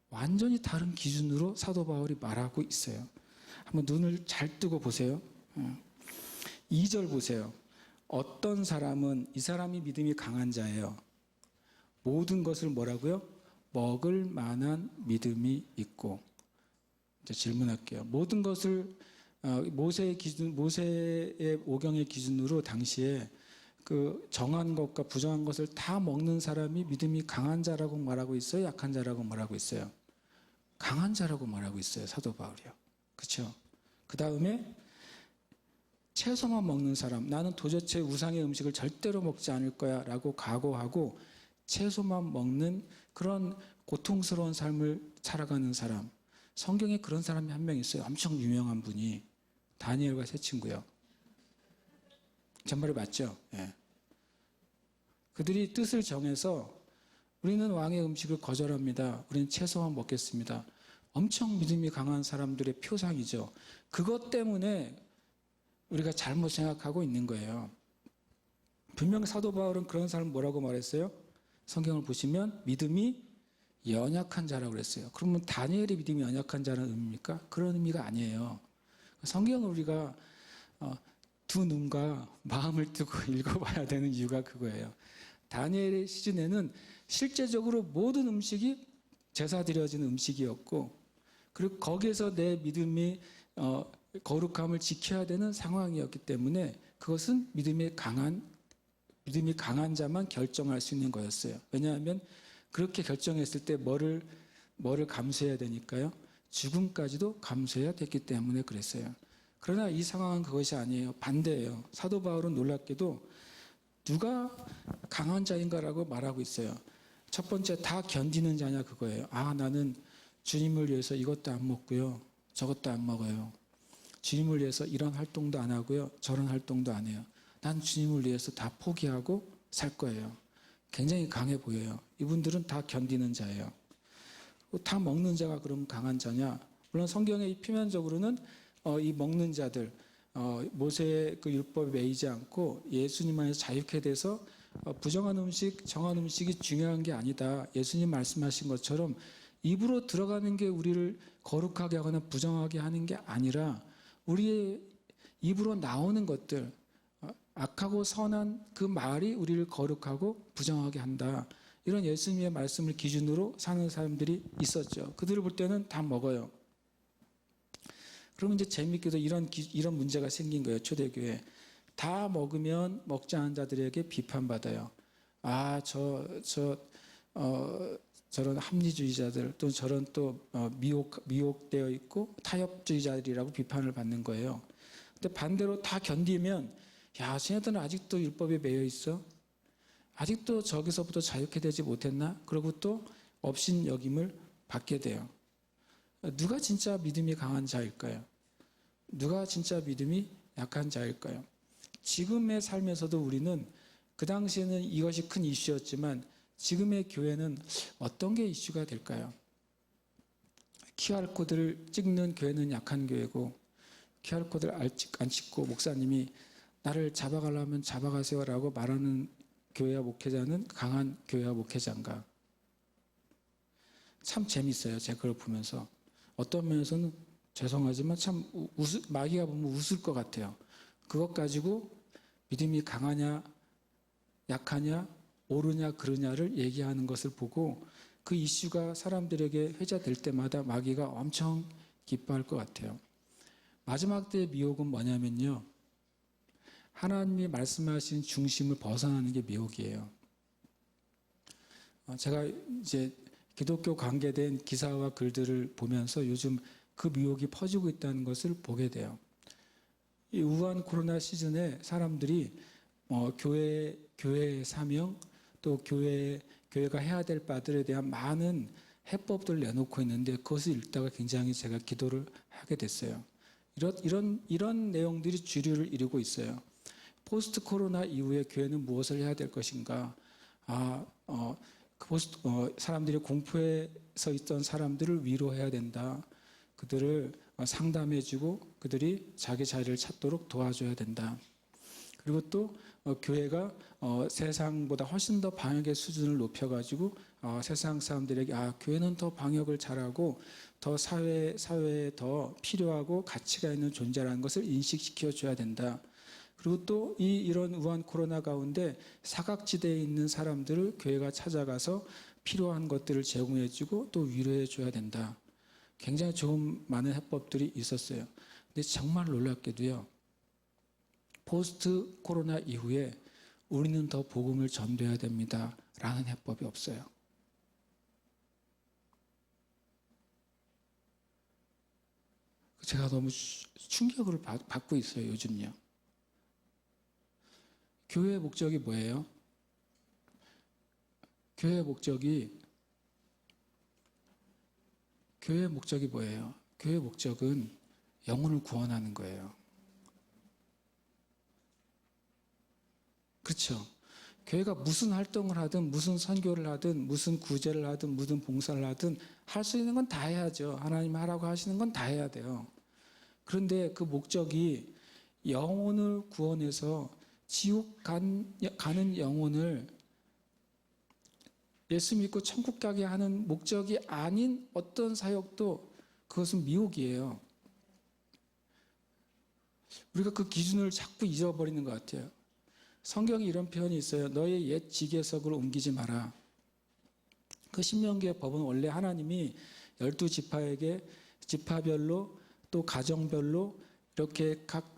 완전히 다른 기준으로 사도 바울이 말하고 있어요. 한번 눈을 잘 뜨고 보세요. 2절 보세요. 어떤 사람은, 이 사람이 믿음이 강한 자예요. 모든 것을 뭐라고요? 먹을 만한 믿음이 있고. 이제 질문할게요. 모든 것을 모세의 기준, 모세의 오경의 기준으로 당시에 그 정한 것과 부정한 것을 다 먹는 사람이 믿음이 강한 자라고 말하고 있어요? 약한 자라고 말하고 있어요? 강한 자라고 말하고 있어요. 사도 바울이요. 그렇죠? 그 다음에 채소만 먹는 사람, 나는 도대체 우상의 음식을 절대로 먹지 않을 거야 라고 각오하고 채소만 먹는 그런 고통스러운 삶을 살아가는 사람, 성경에 그런 사람이 한 명 있어요. 엄청 유명한 분이. 다니엘과 세 친구요. 제 말이 맞죠? 예. 그들이 뜻을 정해서 우리는 왕의 음식을 거절합니다. 우리는 채소만 먹겠습니다. 엄청 믿음이 강한 사람들의 표상이죠. 그것 때문에 우리가 잘못 생각하고 있는 거예요. 분명 사도 바울은 그런 사람 뭐라고 말했어요? 성경을 보시면 믿음이 연약한 자라고 그랬어요. 그러면 다니엘이 믿음이 연약한 자라는 의미입니까? 그런 의미가 아니에요. 성경을 우리가 두 눈과 마음을 뜨고 읽어봐야 되는 이유가 그거예요. 다니엘의 시즌에는 실제적으로 모든 음식이 제사 드려지는 음식이었고, 그리고 거기에서 내 믿음이 거룩함을 지켜야 되는 상황이었기 때문에 그것은 믿음이 강한 자만 결정할 수 있는 거였어요. 왜냐하면 그렇게 결정했을 때 뭐를 감수해야 되니까요. 죽음까지도 감수해야 됐기 때문에 그랬어요. 그러나 이 상황은 그것이 아니에요. 반대예요. 사도 바울은 놀랍게도 누가 강한 자인가라고 말하고 있어요. 첫 번째, 다 견디는 자냐 그거예요. 나는 주님을 위해서 이것도 안 먹고요. 저것도 안 먹어요. 주님을 위해서 이런 활동도 안 하고요. 저런 활동도 안 해요. 난 주님을 위해서 다 포기하고 살 거예요. 굉장히 강해 보여요. 이분들은 다 견디는 자예요. 다 먹는 자가 그럼 강한 자냐? 물론 성경에 표면적으로는 이 먹는 자들, 모세의 그 율법에 매이지 않고 예수님 안에서 자유케 돼서 부정한 음식, 정한 음식이 중요한 게 아니다. 예수님 말씀하신 것처럼 입으로 들어가는 게 우리를 거룩하게 하거나 부정하게 하는 게 아니라 우리의 입으로 나오는 것들, 악하고 선한 그 말이 우리를 거룩하고 부정하게 한다. 이런 예수님의 말씀을 기준으로 사는 사람들이 있었죠. 그들을 볼 때는 다 먹어요. 그러면 이제 재밌게도 이런 문제가 생긴 거예요. 초대교회. 다 먹으면 먹지 않은 자들에게 비판받아요. 저런 합리주의자들, 또 저런 또 미혹되어 있고 타협주의자들이라고 비판을 받는 거예요. 근데 반대로 다 견디면, 야, 쟤네들은 아직도 율법에 매여 있어? 아직도 저기서부터 자유케 되지 못했나? 그리고 또 업신여김을 받게 돼요. 누가 진짜 믿음이 강한 자일까요? 누가 진짜 믿음이 약한 자일까요? 지금의 삶에서도 우리는 그 당시에는 이것이 큰 이슈였지만 지금의 교회는 어떤 게 이슈가 될까요? QR코드를 찍는 교회는 약한 교회고 QR코드를 안 찍고 목사님이 나를 잡아가려면 잡아가세요라고 말하는 교회와 목회자는 강한 교회와 목회자인가? 참 재밌어요. 제가 그걸 보면서. 어떤 면에서는 죄송하지만 참 마귀가 보면 웃을 것 같아요. 그것 가지고 믿음이 강하냐 약하냐 옳으냐 그르냐를 얘기하는 것을 보고 그 이슈가 사람들에게 회자될 때마다 마귀가 엄청 기뻐할 것 같아요. 마지막 때의 미혹은 뭐냐면요. 하나님이 말씀하신 중심을 벗어나는 게 미혹이에요. 제가 이제 기독교 관계된 기사와 글들을 보면서 요즘 그 미혹이 퍼지고 있다는 것을 보게 돼요. 이 우한 코로나 시즌에 사람들이 교회의 사명 또 교회가 해야 될 바들에 대한 많은 해법들을 내놓고 있는데 그것을 읽다가 굉장히 제가 기도를 하게 됐어요. 이런 내용들이 주류를 이루고 있어요. 포스트 코로나 이후에 교회는 무엇을 해야 될 것인가? 사람들이 공포에서 있던 사람들을 위로해야 된다. 그들을 상담해주고 그들이 자기 자리를 찾도록 도와줘야 된다. 그리고 또 교회가 세상보다 훨씬 더 방역의 수준을 높여가지고 세상 사람들에게 교회는 더 방역을 잘하고 더 사회에 더 필요하고 가치가 있는 존재라는 것을 인식시켜줘야 된다. 그리고 또 이런 우한 코로나 가운데 사각지대에 있는 사람들을 교회가 찾아가서 필요한 것들을 제공해주고 또 위로해줘야 된다. 굉장히 좋은 많은 해법들이 있었어요. 근데 정말 놀랍게도요. 포스트 코로나 이후에 우리는 더 복음을 전도해야 됩니다. 라는 해법이 없어요. 제가 너무 충격을 받고 있어요. 요즘요. 교회의 목적이 뭐예요? 교회의 목적이 뭐예요? 교회의 목적은 영혼을 구원하는 거예요. 그렇죠? 교회가 무슨 활동을 하든 무슨 선교를 하든 무슨 구제를 하든 무슨 봉사를 하든 할 수 있는 건 다 해야죠. 하나님 하라고 하시는 건 다 해야 돼요. 그런데 그 목적이 영혼을 구원해서 지옥 가는 영혼을 예수 믿고 천국 가게 하는 목적이 아닌 어떤 사역도 그것은 미혹이에요. 우리가 그 기준을 자꾸 잊어버리는 것 같아요. 성경에 이런 표현이 있어요. 너의 옛 지계석을 옮기지 마라. 그 신명기의 법은 원래 하나님이 12지파에게 지파별로 또 가정별로 이렇게 각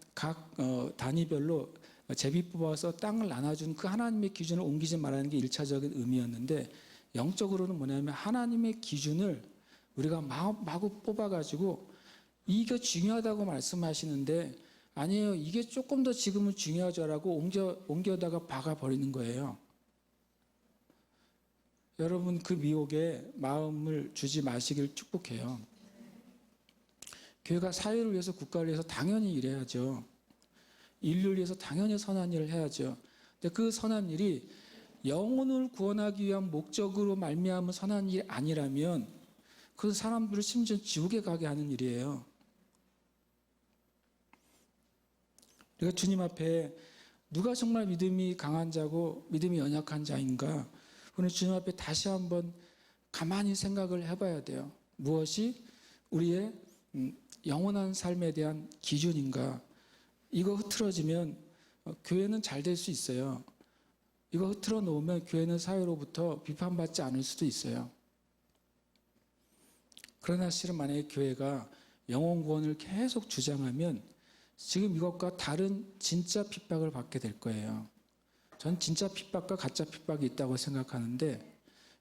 단위별로 제비 뽑아서 땅을 나눠준 그 하나님의 기준을 옮기지 말라는 게 1차적인 의미였는데 영적으로는 뭐냐면 하나님의 기준을 우리가 마구 뽑아가지고 이게 중요하다고 말씀하시는데 아니에요. 이게 조금 더 지금은 중요하죠라고 옮겨다가 박아버리는 거예요. 여러분 그 미혹에 마음을 주지 마시길 축복해요. 교회가 사회를 위해서 국가를 위해서 당연히 일해야죠. 인류를 위해서 당연히 선한 일을 해야죠. 근데 그 선한 일이 영혼을 구원하기 위한 목적으로 말미암은 선한 일이 아니라면 그 사람들을 심지어 지옥에 가게 하는 일이에요. 우리가 주님 앞에 누가 정말 믿음이 강한 자고 믿음이 연약한 자인가? 오늘 주님 앞에 다시 한번 가만히 생각을 해봐야 돼요. 무엇이 우리의 영원한 삶에 대한 기준인가? 이거 흐트러지면 교회는 잘 될 수 있어요. 이거 흐트러 놓으면 교회는 사회로부터 비판받지 않을 수도 있어요. 그러나 실은 만약에 교회가 영혼 구원을 계속 주장하면 지금 이것과 다른 진짜 핍박을 받게 될 거예요. 전 진짜 핍박과 가짜 핍박이 있다고 생각하는데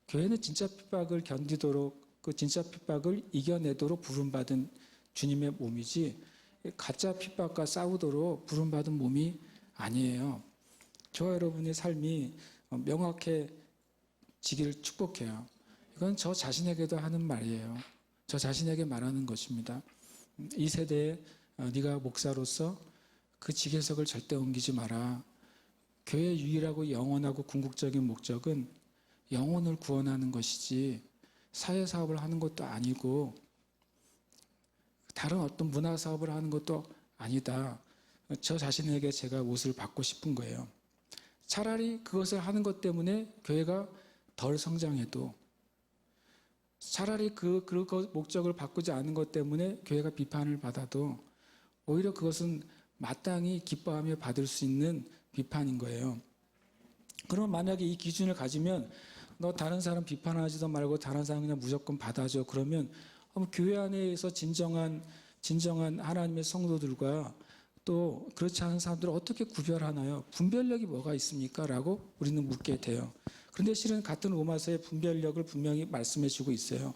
교회는 진짜 핍박을 견디도록 그 진짜 핍박을 이겨내도록 부름받은 주님의 몸이지 가짜 핍박과 싸우도록 부름받은 몸이 아니에요. 저와 여러분의 삶이 명확해지기를 축복해요. 이건 저 자신에게도 하는 말이에요. 저 자신에게 말하는 것입니다. 이 세대에 네가 목사로서 그 지계석을 절대 옮기지 마라. 교회의 유일하고 영원하고 궁극적인 목적은 영혼을 구원하는 것이지 사회사업을 하는 것도 아니고 다른 어떤 문화사업을 하는 것도 아니다. 저 자신에게 제가 옷을 받고 싶은 거예요. 차라리 그것을 하는 것 때문에 교회가 덜 성장해도 차라리 그 목적을 바꾸지 않은 것 때문에 교회가 비판을 받아도 오히려 그것은 마땅히 기뻐하며 받을 수 있는 비판인 거예요. 그럼 만약에 이 기준을 가지면 너 다른 사람 비판하지도 말고 다른 사람 그냥 무조건 받아줘. 그러면 교회 안에서 진정한 하나님의 성도들과 또 그렇지 않은 사람들을 어떻게 구별하나요? 분별력이 뭐가 있습니까? 라고 우리는 묻게 돼요. 그런데 실은 같은 로마서의 분별력을 분명히 말씀해 주고 있어요.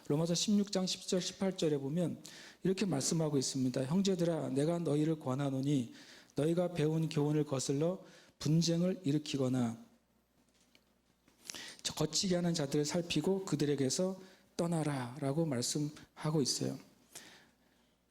로마서 16장 10절 18절에 보면 이렇게 말씀하고 있습니다. 형제들아 내가 너희를 권하노니 너희가 배운 교훈을 거슬러 분쟁을 일으키거나 거치게 하는 자들을 살피고 그들에게서 떠나라 라고 말씀하고 있어요.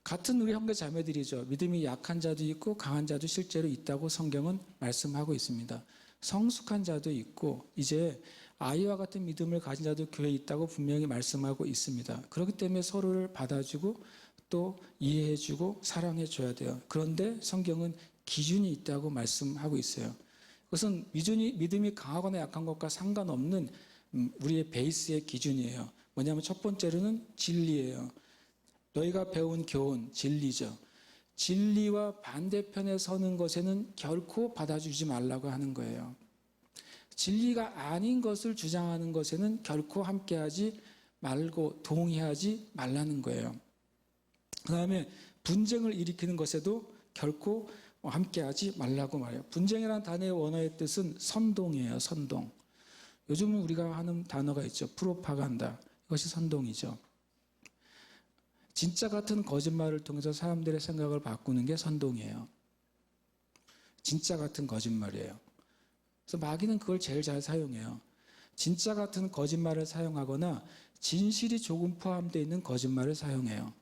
같은 우리 형제 자매들이죠. 믿음이 약한 자도 있고 강한 자도 실제로 있다고 성경은 말씀하고 있습니다. 성숙한 자도 있고 이제 아이와 같은 믿음을 가진 자도 교회에 있다고 분명히 말씀하고 있습니다. 그렇기 때문에 서로를 받아주고 또 이해해주고 사랑해줘야 돼요. 그런데 성경은 기준이 있다고 말씀하고 있어요. 그것은 믿음이 강하거나 약한 것과 상관없는 우리의 베이스의 기준이에요. 뭐냐면 첫 번째로는 진리예요. 너희가 배운 교훈, 진리죠. 진리와 반대편에 서는 것에는 결코 받아주지 말라고 하는 거예요. 진리가 아닌 것을 주장하는 것에는 결코 함께하지 말고 동의하지 말라는 거예요. 그 다음에 분쟁을 일으키는 것에도 결코 함께하지 말라고 말해요. 분쟁이라는 단어의 원어의 뜻은 선동이에요. 선동. 요즘은 우리가 하는 단어가 있죠. 프로파간다. 이것이 선동이죠. 진짜 같은 거짓말을 통해서 사람들의 생각을 바꾸는 게 선동이에요. 진짜 같은 거짓말이에요. 그래서 마귀는 그걸 제일 잘 사용해요. 진짜 같은 거짓말을 사용하거나 진실이 조금 포함되어 있는 거짓말을 사용해요.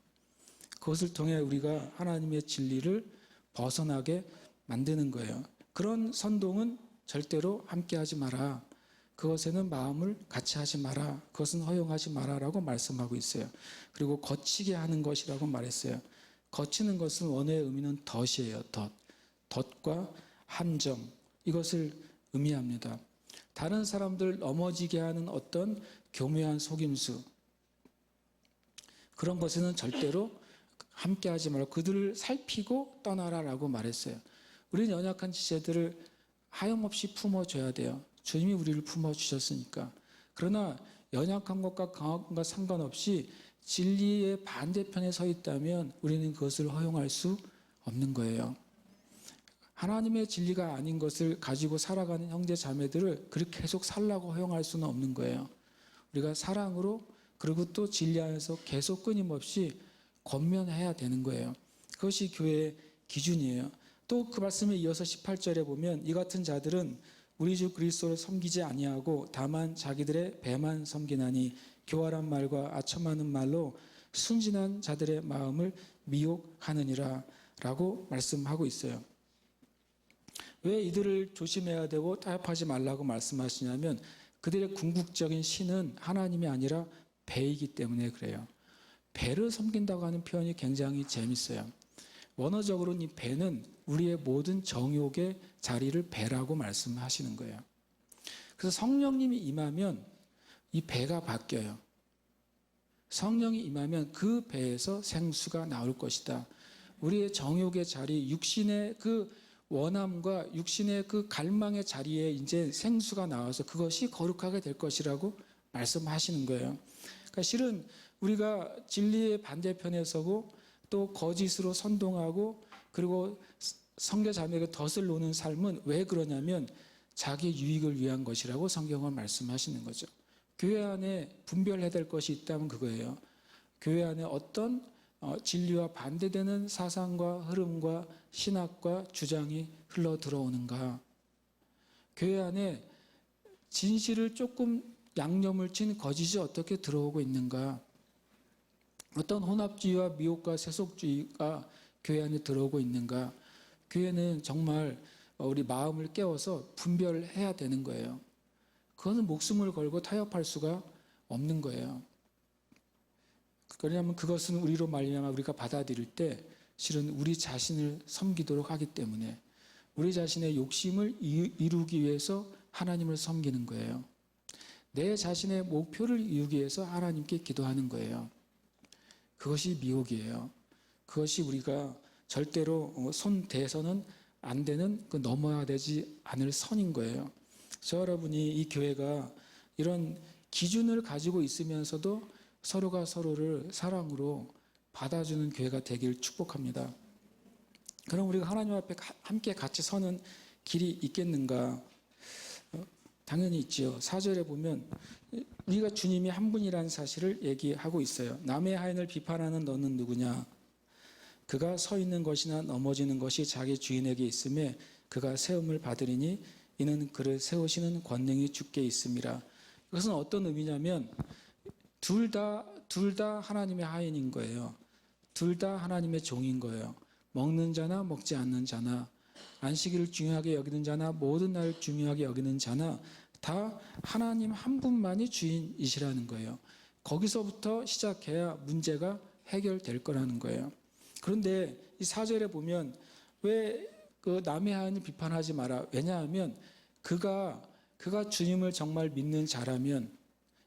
그것을 통해 우리가 하나님의 진리를 벗어나게 만드는 거예요. 그런 선동은 절대로 함께하지 마라. 그것에는 마음을 같이 하지 마라. 그것은 허용하지 마라라고 말씀하고 있어요. 그리고 거치게 하는 것이라고 말했어요. 거치는 것은 원어의 의미는 덫이에요. 덫. 덫과 함정. 이것을 의미합니다. 다른 사람들 넘어지게 하는 어떤 교묘한 속임수. 그런 것에는 절대로 함께하지 말고 그들을 살피고 떠나라라고 말했어요. 우리는 연약한 지체들을 하염없이 품어줘야 돼요. 주님이 우리를 품어주셨으니까. 그러나 연약한 것과 강한 것과 상관없이 진리의 반대편에 서 있다면 우리는 그것을 허용할 수 없는 거예요. 하나님의 진리가 아닌 것을 가지고 살아가는 형제 자매들을 그렇게 계속 살라고 허용할 수는 없는 거예요. 우리가 사랑으로 그리고 또 진리 안에서 계속 끊임없이 권면해야 되는 거예요. 그것이 교회의 기준이에요. 또 그 말씀에 이어서 18절에 보면 이 같은 자들은 우리 주 그리스도를 섬기지 아니하고 다만 자기들의 배만 섬기나니 교활한 말과 아첨하는 말로 순진한 자들의 마음을 미혹하느니라 라고 말씀하고 있어요. 왜 이들을 조심해야 되고 타협하지 말라고 말씀하시냐면 그들의 궁극적인 신은 하나님이 아니라 배이기 때문에 그래요. 배를 섬긴다고 하는 표현이 굉장히 재밌어요. 원어적으로는 이 배는 우리의 모든 정욕의 자리를 배라고 말씀하시는 거예요. 그래서 성령님이 임하면 이 배가 바뀌어요. 성령이 임하면 그 배에서 생수가 나올 것이다. 우리의 정욕의 자리, 육신의 그 원함과 육신의 그 갈망의 자리에 이제 생수가 나와서 그것이 거룩하게 될 것이라고 말씀하시는 거예요. 그러니까 실은 우리가 진리의 반대편에 서고 또 거짓으로 선동하고 그리고 성교자매에게 덫을 놓는 삶은 왜 그러냐면 자기 유익을 위한 것이라고 성경은 말씀하시는 거죠. 교회 안에 분별해야 될 것이 있다면 그거예요. 교회 안에 어떤 진리와 반대되는 사상과 흐름과 신학과 주장이 흘러 들어오는가. 교회 안에 진실을 조금 양념을 친 거짓이 어떻게 들어오고 있는가. 어떤 혼합주의와 미혹과 세속주의가 교회 안에 들어오고 있는가. 교회는 정말 우리 마음을 깨워서 분별해야 되는 거예요. 그거는 목숨을 걸고 타협할 수가 없는 거예요. 왜냐하면 그것은 우리로 말미암아 우리가 받아들일 때 실은 우리 자신을 섬기도록 하기 때문에 우리 자신의 욕심을 이루기 위해서 하나님을 섬기는 거예요. 내 자신의 목표를 이루기 위해서 하나님께 기도하는 거예요. 그것이 미혹이에요. 그것이 우리가 절대로 손 대서는 안 되는 그 넘어야 되지 않을 선인 거예요. 저 여러분이 이 교회가 이런 기준을 가지고 있으면서도 서로가 서로를 사랑으로 받아주는 교회가 되길 축복합니다. 그럼 우리가 하나님 앞에 함께 같이 서는 길이 있겠는가? 당연히 있지요. 4절에 보면 우리가 주님이 한 분이라는 사실을 얘기하고 있어요. 남의 하인을 비판하는 너는 누구냐? 그가 서 있는 것이나 넘어지는 것이 자기 주인에게 있음에 그가 세움을 받으리니 이는 그를 세우시는 권능이 주께 있음이라. 그것은 어떤 의미냐면 둘 다 하나님의 하인인 거예요. 둘 다 하나님의 종인 거예요. 먹는 자나 먹지 않는 자나 안식일을 중요하게 여기는 자나 모든 날을 중요하게 여기는 자나 다 하나님 한 분만이 주인이시라는 거예요. 거기서부터 시작해야 문제가 해결될 거라는 거예요. 그런데 이 4절에 보면 왜 그 남의 하인을 비판하지 마라. 왜냐하면 그가 주님을 정말 믿는 자라면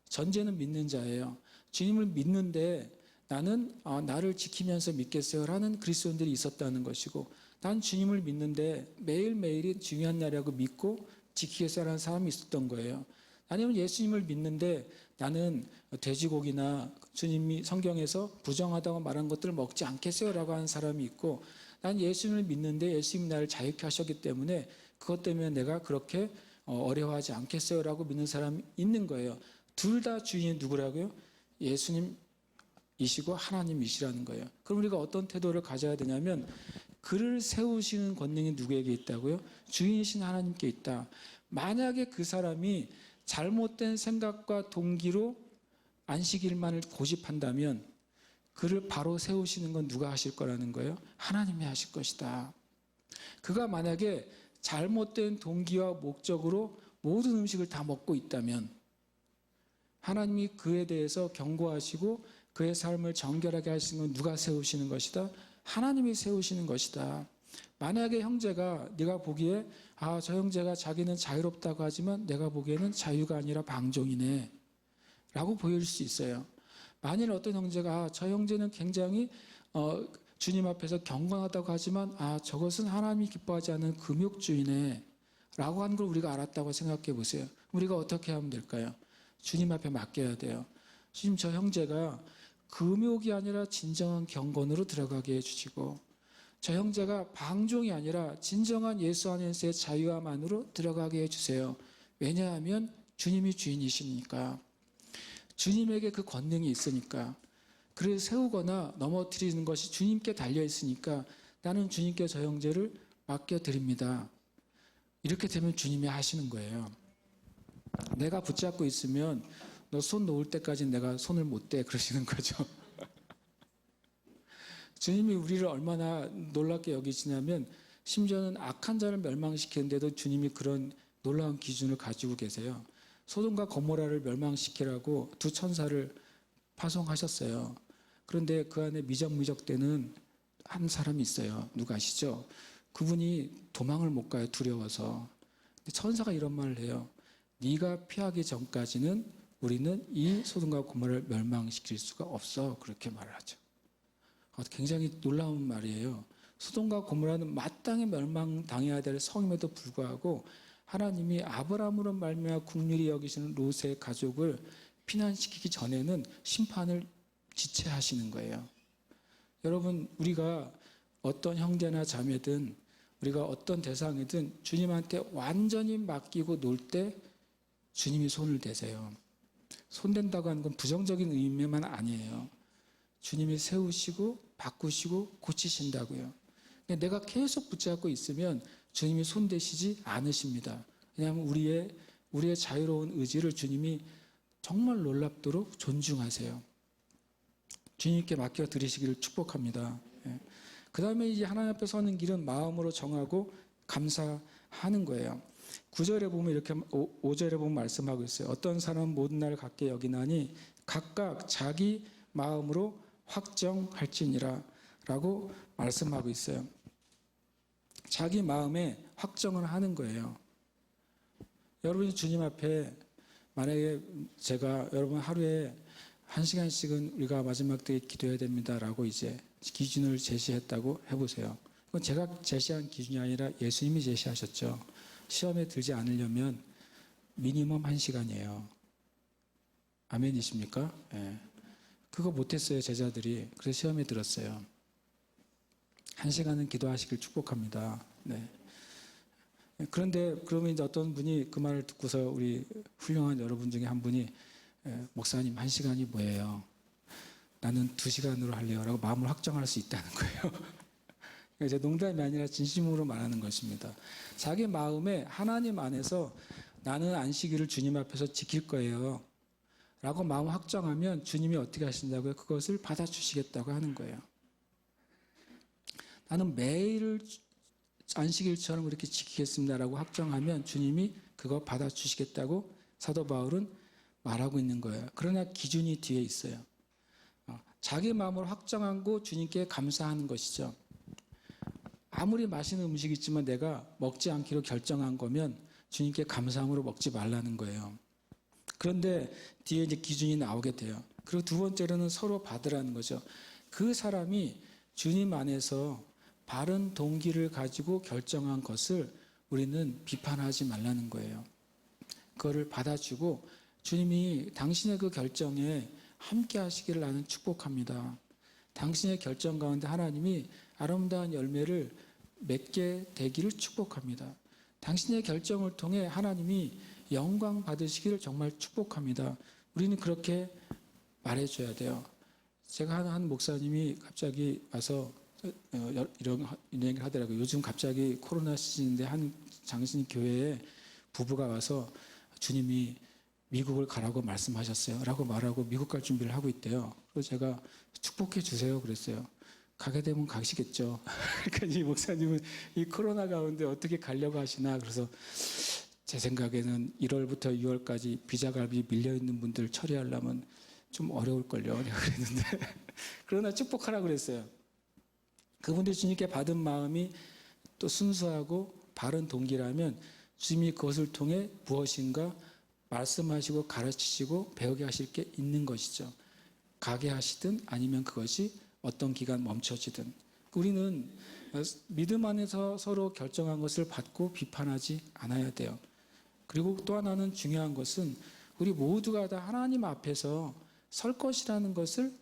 전제는 믿는 자예요. 주님을 믿는데 나는 나를 지키면서 믿겠어요 라는 그리스도인들이 있었다는 것이고 난 주님을 믿는데 매일매일이 중요한 날이라고 믿고 지키겠어라는 사람이 있었던 거예요. 아니면 예수님을 믿는데 나는 돼지고기나 주님이 성경에서 부정하다고 말한 것들을 먹지 않겠어요라고 하는 사람이 있고 난 예수님을 믿는데 예수님이 나를 자유케 하셨기 때문에 그것 때문에 내가 그렇게 어려워하지 않겠어요라고 믿는 사람이 있는 거예요. 둘 다 주인이 누구라고요? 예수님이시고 하나님이시라는 거예요. 그럼 우리가 어떤 태도를 가져야 되냐면 그를 세우시는 권능이 누구에게 있다고요? 주인이신 하나님께 있다. 만약에 그 사람이 잘못된 생각과 동기로 안식일만을 고집한다면 그를 바로 세우시는 건 누가 하실 거라는 거예요? 하나님이 하실 것이다. 그가 만약에 잘못된 동기와 목적으로 모든 음식을 다 먹고 있다면 하나님이 그에 대해서 경고하시고 그의 삶을 정결하게 하시는 건 누가 세우시는 것이다? 하나님이 세우시는 것이다. 만약에 형제가 네가 보기에 저 형제가 자기는 자유롭다고 하지만 내가 보기에는 자유가 아니라 방종이네 라고 보일 수 있어요. 만일 어떤 형제가 저 형제는 굉장히 주님 앞에서 경건하다고 하지만 저것은 하나님이 기뻐하지 않는 금욕주의네 라고 하는 걸 우리가 알았다고 생각해 보세요. 우리가 어떻게 하면 될까요? 주님 앞에 맡겨야 돼요. 주님, 저 형제가 금욕이 아니라 진정한 경건으로 들어가게 해주시고 저 형제가 방종이 아니라 진정한 예수 안에서의 자유함만으로 들어가게 해주세요. 왜냐하면 주님이 주인이시니까 주님에게 그 권능이 있으니까 그를 세우거나 넘어뜨리는 것이 주님께 달려있으니까 나는 주님께 저 형제를 맡겨드립니다. 이렇게 되면 주님이 하시는 거예요. 내가 붙잡고 있으면 너 손 놓을 때까지 내가 손을 못 대 그러시는 거죠. 주님이 우리를 얼마나 놀랍게 여기시냐면 심지어는 악한 자를 멸망시키는데도 주님이 그런 놀라운 기준을 가지고 계세요. 소돔과 고모라를 멸망시키라고 두 천사를 파송하셨어요. 그런데 그 안에 미적미적대는 한 사람이 있어요. 누가 아시죠? 그분이 도망을 못 가요. 두려워서. 근데 천사가 이런 말을 해요. 네가 피하기 전까지는 우리는 이 소돔과 고모라를 멸망시킬 수가 없어. 그렇게 말을 하죠. 굉장히 놀라운 말이에요. 소돔과 고모라는 마땅히 멸망당해야 될 성임에도 불구하고 하나님이 아브라함으로 말미암아 긍휼히 여기시는 롯의 가족을 피난시키기 전에는 심판을 지체하시는 거예요. 여러분, 우리가 어떤 형제나 자매든 우리가 어떤 대상이든 주님한테 완전히 맡기고 놀 때 주님이 손을 대세요. 손댄다고 하는 건 부정적인 의미만 아니에요. 주님이 세우시고 바꾸시고 고치신다고요. 내가 계속 붙잡고 있으면 주님이 손대시지 않으십니다. 왜냐하면 우리의 자유로운 의지를 주님이 정말 놀랍도록 존중하세요. 주님께 맡겨 드리시기를 축복합니다. 그 다음에 이제 하나님 앞에 서는 길은 마음으로 정하고 감사하는 거예요. 9절에 보면 이렇게 5절에 보면 말씀하고 있어요. 어떤 사람은 모든 날을 같게 여기나니 각각 자기 마음으로 확정할지니라 라고 말씀하고 있어요. 자기 마음에 확정을 하는 거예요. 여러분이 주님 앞에 만약에 제가 여러분 하루에 1시간씩은 우리가 마지막 때에 기도해야 됩니다라고 이제 기준을 제시했다고 해보세요. 그건 제가 제시한 기준이 아니라 예수님이 제시하셨죠. 시험에 들지 않으려면 미니멈 1시간이에요. 아멘이십니까? 네. 그거 못했어요, 제자들이. 그래서 시험에 들었어요. 1시간은 기도하시길 축복합니다. 네. 그런데 그러면 이제 어떤 분이 그 말을 듣고서 우리 훌륭한 여러분 중에 한 분이 목사님 1시간이 뭐예요? 나는 2시간으로 할래요. 라고 마음을 확정할 수 있다는 거예요. 이제 농담이 아니라 진심으로 말하는 것입니다. 자기 마음에 하나님 안에서 나는 안식일을 주님 앞에서 지킬 거예요. 라고 마음 확정하면 주님이 어떻게 하신다고요? 그것을 받아주시겠다고 하는 거예요. 나는 매일을 안식일처럼 그렇게 지키겠습니다라고 확정하면 주님이 그거 받아주시겠다고 사도 바울은 말하고 있는 거예요. 그러나 기준이 뒤에 있어요. 자기 마음으로 확정하고 주님께 감사하는 것이죠. 아무리 맛있는 음식이 있지만 내가 먹지 않기로 결정한 거면 주님께 감사함으로 먹지 말라는 거예요. 그런데 뒤에 이제 기준이 나오게 돼요. 그리고 두 번째로는 서로 받으라는 거죠. 그 사람이 주님 안에서 바른 동기를 가지고 결정한 것을 우리는 비판하지 말라는 거예요. 그거를 받아주고 주님이 당신의 그 결정에 함께 하시기를 나는 축복합니다. 당신의 결정 가운데 하나님이 아름다운 열매를 맺게 되기를 축복합니다. 당신의 결정을 통해 하나님이 영광 받으시기를 정말 축복합니다. 우리는 그렇게 말해줘야 돼요. 제가 한 목사님이 갑자기 와서 이런 얘기를 하더라고요. 요즘 갑자기 코로나 시즌인데 한 장신 교회에 부부가 와서 주님이 미국을 가라고 말씀하셨어요. 라고 말하고 미국 갈 준비를 하고 있대요. 그래서 제가 축복해 주세요. 그랬어요. 가게 되면 가시겠죠. 그러니까 이 목사님은 이 코로나 가운데 어떻게 가려고 하시나. 그래서 제 생각에는 1월부터 6월까지 비자갈비 밀려있는 분들 처리하려면 좀 어려울걸요. 내가 그랬는데. 그러나 축복하라고 그랬어요. 그분들이 주님께 받은 마음이 또 순수하고 바른 동기라면 주님이 그것을 통해 무엇인가 말씀하시고 가르치시고 배우게 하실 게 있는 것이죠. 가게 하시든 아니면 그것이 어떤 기간 멈춰지든. 우리는 믿음 안에서 서로 결정한 것을 받고 비판하지 않아야 돼요. 그리고 또 하나는 중요한 것은 우리 모두가 다 하나님 앞에서 설 것이라는 것을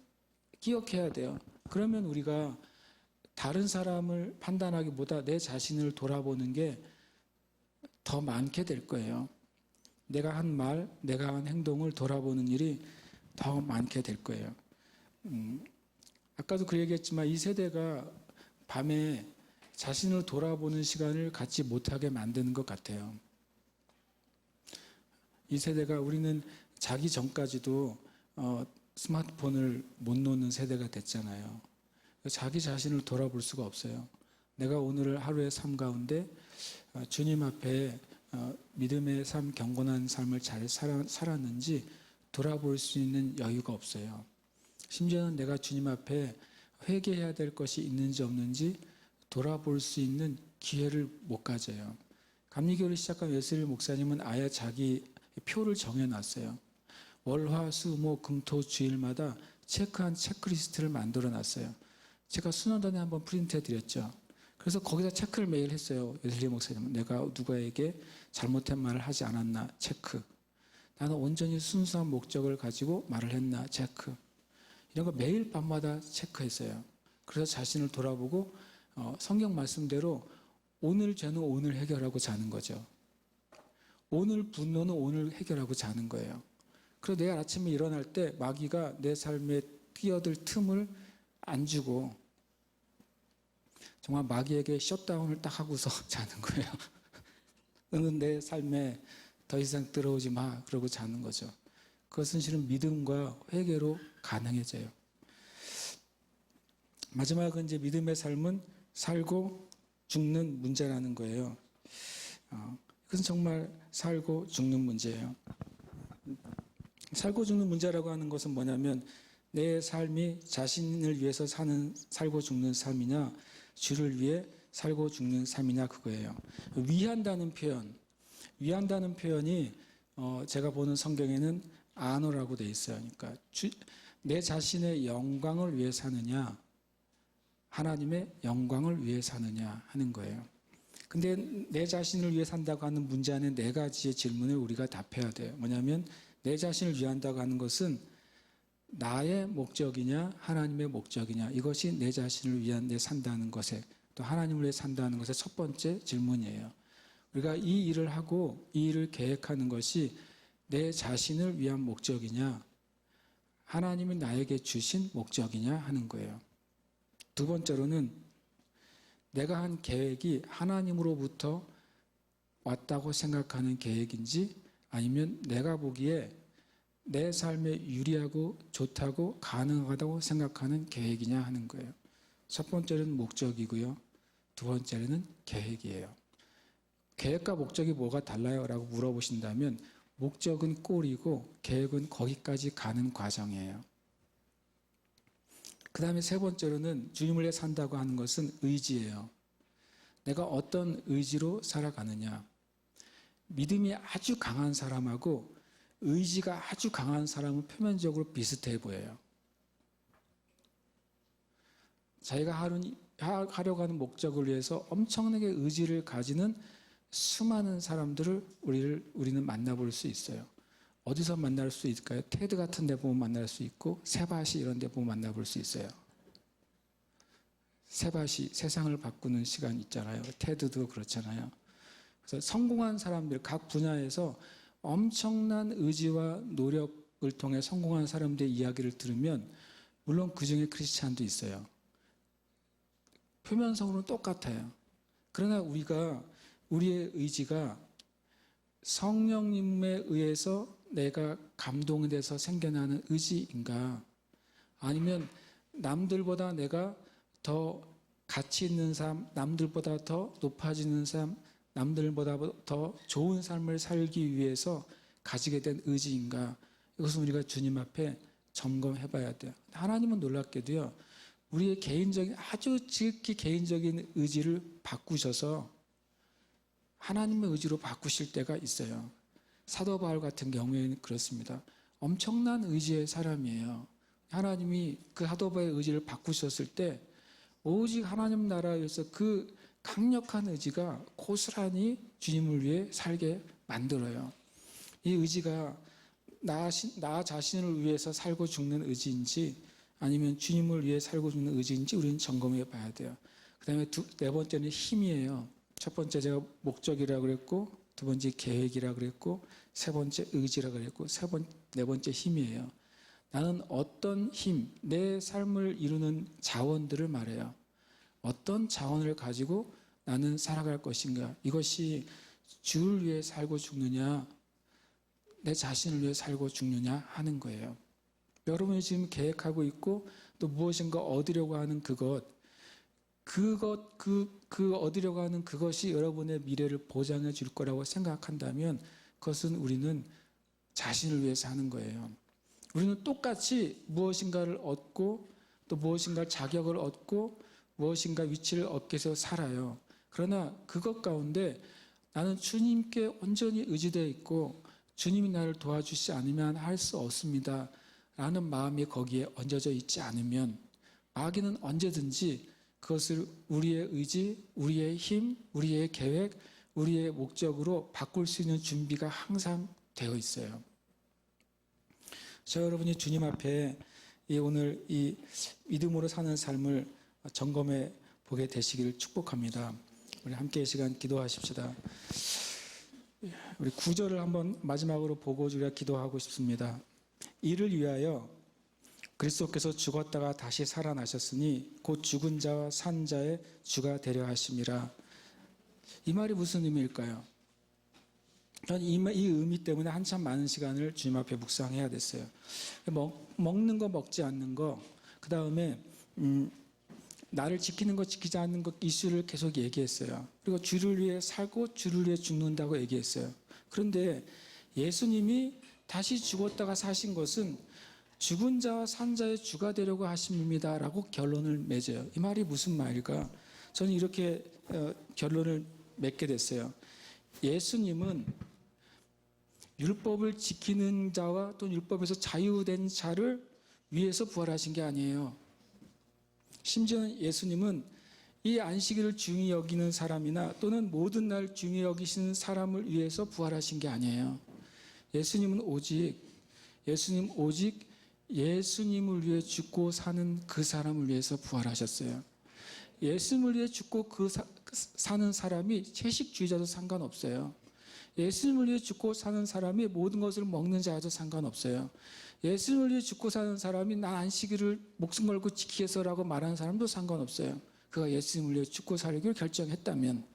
기억해야 돼요. 그러면 우리가 다른 사람을 판단하기보다 내 자신을 돌아보는 게 더 많게 될 거예요. 내가 한 말, 내가 한 행동을 돌아보는 일이 더 많게 될 거예요. 아까도 그 얘기했지만 이 세대가 밤에 자신을 돌아보는 시간을 갖지 못하게 만드는 것 같아요. 이 세대가 우리는 자기 전까지도 스마트폰을 못 놓는 세대가 됐잖아요. 자기 자신을 돌아볼 수가 없어요. 내가 오늘 하루의 삶 가운데 주님 앞에 믿음의 삶, 경건한 삶을 잘 살았는지 돌아볼 수 있는 여유가 없어요. 심지어는 내가 주님 앞에 회개해야 될 것이 있는지 없는지 돌아볼 수 있는 기회를 못 가져요. 감리교를 시작한 웨슬리 목사님은 아예 자기 표를 정해놨어요. 월, 화, 수, 목, 금, 토 주일마다 체크한 체크리스트를 만들어 놨어요. 제가 수년 전에 한번 프린트해 드렸죠. 그래서 거기다 체크를 매일 했어요. 웨슬리 목사님은 내가 누구에게 잘못된 말을 하지 않았나 체크. 나는 온전히 순수한 목적을 가지고 말을 했나 체크. 이런 거 매일 밤마다 체크했어요. 그래서 자신을 돌아보고 성경 말씀대로 오늘 죄는 오늘 해결하고 자는 거죠. 오늘 분노는 오늘 해결하고 자는 거예요. 그리고 내일 아침에 일어날 때 마귀가 내 삶에 뛰어들 틈을 안 주고 정말 마귀에게 셧다운을 딱 하고서 자는 거예요. 너는 내 삶에 더 이상 들어오지 마. 그러고 자는 거죠. 그것은 실은 믿음과 회개로 가능해져요. 마지막은 이제 믿음의 삶은 살고 죽는 문제라는 거예요. 그것은 정말 살고 죽는 문제예요. 살고 죽는 문제라고 하는 것은 뭐냐면 내 삶이 자신을 위해서 살고 죽는 삶이냐 주를 위해 살고 죽는 삶이냐 그거예요. 위한다는 표현이 제가 보는 성경에는 아노라고 돼 있어요. 그러니까 내 자신의 영광을 위해 사느냐 하나님의 영광을 위해 사느냐 하는 거예요. 근데 내 자신을 위해 산다고 하는 문제 안에 네 가지의 질문을 우리가 답해야 돼요. 뭐냐면 내 자신을 위한다고 하는 것은 나의 목적이냐 하나님의 목적이냐 이것이 내 자신을 위한 내 산다는 것에 또 하나님을 위해 산다는 것의 첫 번째 질문이에요. 우리가 이 일을 하고 이 일을 계획하는 것이 내 자신을 위한 목적이냐 하나님이 나에게 주신 목적이냐 하는 거예요. 두 번째로는 내가 한 계획이 하나님으로부터 왔다고 생각하는 계획인지 아니면 내가 보기에 내 삶에 유리하고 좋다고 가능하다고 생각하는 계획이냐 하는 거예요. 첫 번째는 목적이고요. 두 번째는 계획이에요. 계획과 목적이 뭐가 달라요? 라고 물어보신다면 목적은 꼴이고 계획은 거기까지 가는 과정이에요. 그 다음에 세 번째로는 주님을 위해 산다고 하는 것은 의지예요. 내가 어떤 의지로 살아가느냐. 믿음이 아주 강한 사람하고 의지가 아주 강한 사람은 표면적으로 비슷해 보여요. 자기가 하려고 하는 목적을 위해서 엄청나게 의지를 가지는 수많은 사람들을 우리는 만나볼 수 있어요. 어디서 만날 수 있을까요? 테드 같은 데 보면 만날 수 있고 세바시 이런 데 보면 만나볼 수 있어요. 세바시 세상을 바꾸는 시간 있잖아요. 테드도 그렇잖아요. 그래서 성공한 사람들 각 분야에서 엄청난 의지와 노력을 통해 성공한 사람들의 이야기를 들으면 물론 그중에 크리스찬도 있어요. 표면적으로는 똑같아요. 그러나 우리의 의지가 성령님에 의해서 내가 감동돼서 생겨나는 의지인가 아니면 남들보다 내가 더 가치 있는 삶, 남들보다 더 높아지는 삶, 남들보다 더 좋은 삶을 살기 위해서 가지게 된 의지인가 이것은 우리가 주님 앞에 점검해 봐야 돼요. 하나님은 놀랍게도요. 우리의 개인적인 아주 지극히 개인적인 의지를 바꾸셔서 하나님의 의지로 바꾸실 때가 있어요. 사도 바울 같은 경우에는 그렇습니다. 엄청난 의지의 사람이에요. 하나님이 그 사도 바울의 의지를 바꾸셨을 때 오직 하나님 나라에 위해서 그 강력한 의지가 고스란히 주님을 위해 살게 만들어요. 이 의지가 나 자신을 위해서 살고 죽는 의지인지 아니면 주님을 위해 살고 죽는 의지인지 우리는 점검해 봐야 돼요. 그 다음에 네 번째는 힘이에요. 첫 번째 제가 목적이라고 그랬고 두 번째 계획이라고 그랬고 세 번째 의지라고 그랬고 네 번째 힘이에요. 나는 어떤 힘, 내 삶을 이루는 자원들을 말해요. 어떤 자원을 가지고 나는 살아갈 것인가. 이것이 주를 위해 살고 죽느냐 내 자신을 위해 살고 죽느냐 하는 거예요. 여러분이 지금 계획하고 있고 또 무엇인가 얻으려고 하는 그것 그 얻으려고 하는 그것이 여러분의 미래를 보장해 줄 거라고 생각한다면 그것은 우리는 자신을 위해서 하는 거예요. 우리는 똑같이 무엇인가를 얻고 또 무엇인가 자격을 얻고 무엇인가 위치를 얻기 위해서 살아요. 그러나 그것 가운데 나는 주님께 온전히 의지되어 있고 주님이 나를 도와주시지 않으면 할 수 없습니다 라는 마음이 거기에 얹어져 있지 않으면 마귀는 언제든지 그것을 우리의 의지, 우리의 힘, 우리의 계획, 우리의 목적으로 바꿀 수 있는 준비가 항상 되어 있어요. 저 여러분이 주님 앞에 오늘 이 믿음으로 사는 삶을 점검해 보게 되시기를 축복합니다. 우리 함께 이 시간 기도하십시다. 우리 9절을 한번 마지막으로 보고 우리가 기도하고 싶습니다. 이를 위하여 그리스도께서 죽었다가 다시 살아나셨으니 곧 죽은 자와 산 자의 주가 되려 하심이라. 이 말이 무슨 의미일까요? 저는 이 의미 때문에 한참 많은 시간을 주님 앞에 묵상해야 됐어요. 먹는 거 먹지 않는 거, 그 다음에 나를 지키는 거 지키지 않는 것 이슈를 계속 얘기했어요. 그리고 주를 위해 살고 주를 위해 죽는다고 얘기했어요. 그런데 예수님이 다시 죽었다가 사신 것은 죽은 자와 산 자의 주가 되려고 하심입니다 라고 결론을 맺어요. 이 말이 무슨 말일까? 저는 이렇게 결론을 맺게 됐어요. 예수님은 율법을 지키는 자와 또 율법에서 자유된 자를 위해서 부활하신 게 아니에요. 심지어 예수님은 이 안식일을 중히 여기는 사람이나 또는 모든 날 중히 여기시는 사람을 위해서 부활하신 게 아니에요. 예수님은 오직 예수님을 위해 죽고 사는 그 사람을 위해서 부활하셨어요. 예수님을 위해 죽고 사는 사람이 채식주의자도 상관없어요. 예수님을 위해 죽고 사는 사람이 모든 것을 먹는 자도 상관없어요. 예수님을 위해 죽고 사는 사람이 난 안식일을 목숨 걸고 지키기 위해서라고 말하는 사람도 상관없어요. 그가 예수님을 위해 죽고 살기를 결정했다면,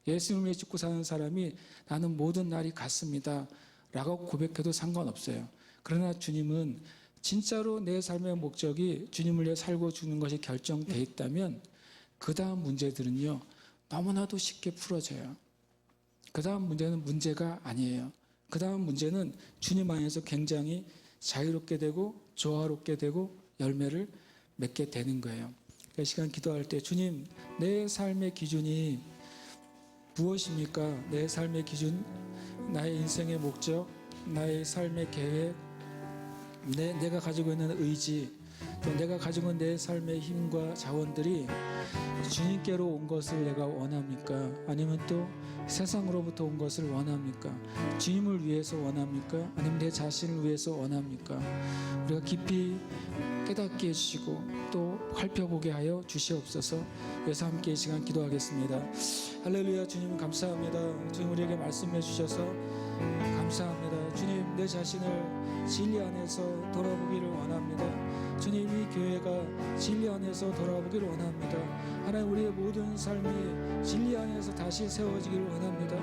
예수님을 위해 죽고 사는 사람이 나는 모든 날이 같습니다 라고 고백해도 상관없어요. 그러나 주님은 진짜로 내 삶의 목적이 주님을 위해 살고 죽는 것이 결정되어 있다면 그 다음 문제들은요 너무나도 쉽게 풀어져요. 그 다음 문제는 문제가 아니에요. 그 다음 문제는 주님 안에서 굉장히 자유롭게 되고 조화롭게 되고 열매를 맺게 되는 거예요. 이 시간 기도할 때 주님, 내 삶의 기준이 무엇입니까? 내 삶의 기준, 나의 인생의 목적, 나의 삶의 계획, 내가 가지고 있는 의지, 또 내가 가지고 있는 내 삶의 힘과 자원들이 주님께로 온 것을 내가 원합니까? 아니면 또 세상으로부터 온 것을 원합니까? 주님을 위해서 원합니까? 아니면 내 자신을 위해서 원합니까? 우리가 깊이 깨닫게 해주시고 또 살펴보게 하여 주시옵소서. 그래서 함께 이 시간 기도하겠습니다. 할렐루야. 주님 감사합니다. 주님 우리에게 말씀해 주셔서 감사합니다. 주님, 내 자신을 진리 안에서 돌아보기를 원합니다. 주님, 이 교회가 진리 안에서 돌아보기를 원합니다. 하나님, 우리의 모든 삶이 진리 안에서 다시 세워지기를 원합니다.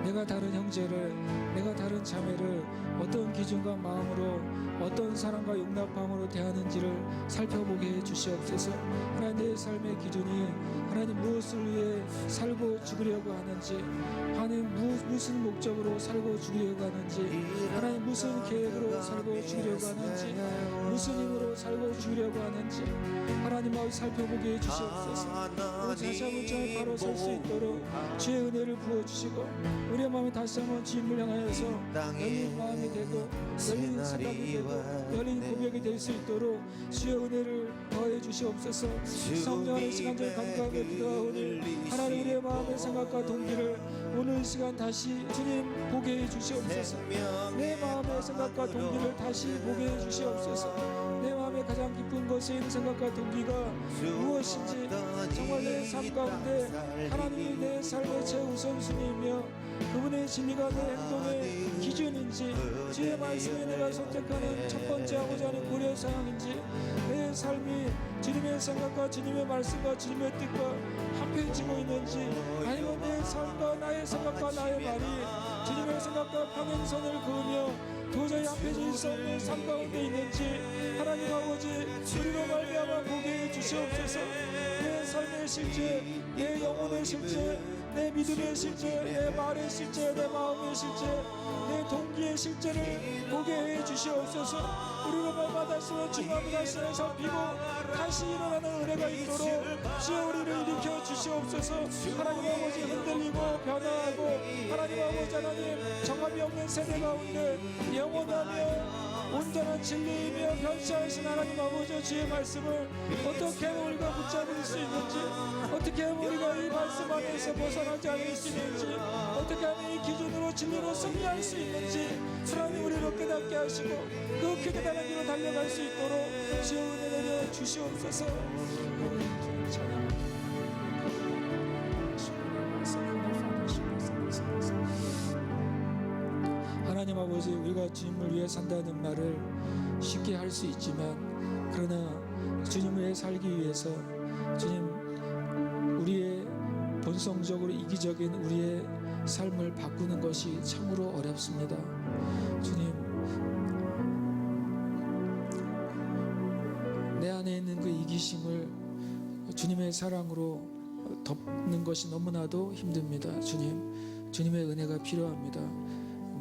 내가 다른 형제를, 내가 다른 자매를 어떤 기준과 마음으로 어떤 사람과 용납함으로 대하는지를 살펴보게 해 주시옵소서. 하나님, 내 삶의 기준이 하나님 무엇을 위해 살고 죽으려고 하는지, 하나님 무슨 목적으로 살고 죽으려고 하는지, 하나님 무슨 계획으로 살고 죽으려고 하는지, 무슨 힘으로 살고 죽으려고 하는지 하나님 마음 살펴보게 해 주시옵소서. 다시 한번 저 바로 설 수 있도록 주의 은혜를 부어주시고 우리의 마음에 다시 한번 주님을 향하여서 열린 마음이 되고 열린 생각이 되고 열린 고백이 될 수 있도록 주의 은혜를 더해 주시옵소서. 성령의 시간을 감사하게 기도하오니 하나님 우리의 마음의 생각과 동기를 오늘 시간 다시 주님 보게 해 주시옵소서. 내 마음의 생각과 동기를 다시 보게 해 주시옵소서. 내 마음에 가장 깊은 것인 생각과 동기가 무엇인지 정말 내 삶 가운데 하나님이 내 삶의 최우선순위이며 그분의 진리가 내 행동의 기준인지, 주의 말씀에 내가 선택하는 첫 번째 하고자 하는 고려사항인지, 내 삶이 주님의 생각과 주님의 말씀과 주님의 뜻과 합해지고 있는지, 아니면 내 삶과 나의 생각과 나의 말이 주님의 생각과 평행선을 그으며 도저히 앞에질 수 없는 삶 가운데 있는지 하나님 아버지 우리로 말미암아 보게 해 주시옵소서. 내 삶의 실제, 내 영혼의 실제, 내 믿음의 실제, 내 말의 실제, 내 마음의 실제, 내 동기의 실제를 보게 해 주시옵소서. 우리로 말마다 쓰는 주님의 다시는 살피고 다시 일어나는 은혜가 있도록 주여 우리를 일으켜 주시옵소서. 하나님 아버지 흔들리고 변화하고 하나님 아버지 하나님 정함이 없는 세대 가운데 영원하며 온전한 진리이며 변시하신 하나님 아버지 주의 말씀을 어떻게 우리가 붙잡을 수 있는지, 어떻게 우리가 이 말씀 안에서 벗어나지 않을 수 있는지, 어떻게 하면 이 기준으로 진리로 승리할 수 있는지 하나님 우리로 깨닫게 하시고 그 깨달은 길로 달려갈 수 있도록 주여 은혜 내려 주시옵소서. 하나님 아버지 우리가 주님을 위해 산다는 말을 쉽게 할 수 있지만 그러나 주님을 위해 살기 위해서 주님 우리의 본성적으로 이기적인 우리의 삶을 바꾸는 것이 참으로 어렵습니다. 주님 내 안에 있는 그 이기심을 주님의 사랑으로 덮는 것이 너무나도 힘듭니다. 주님의 은혜가 필요합니다.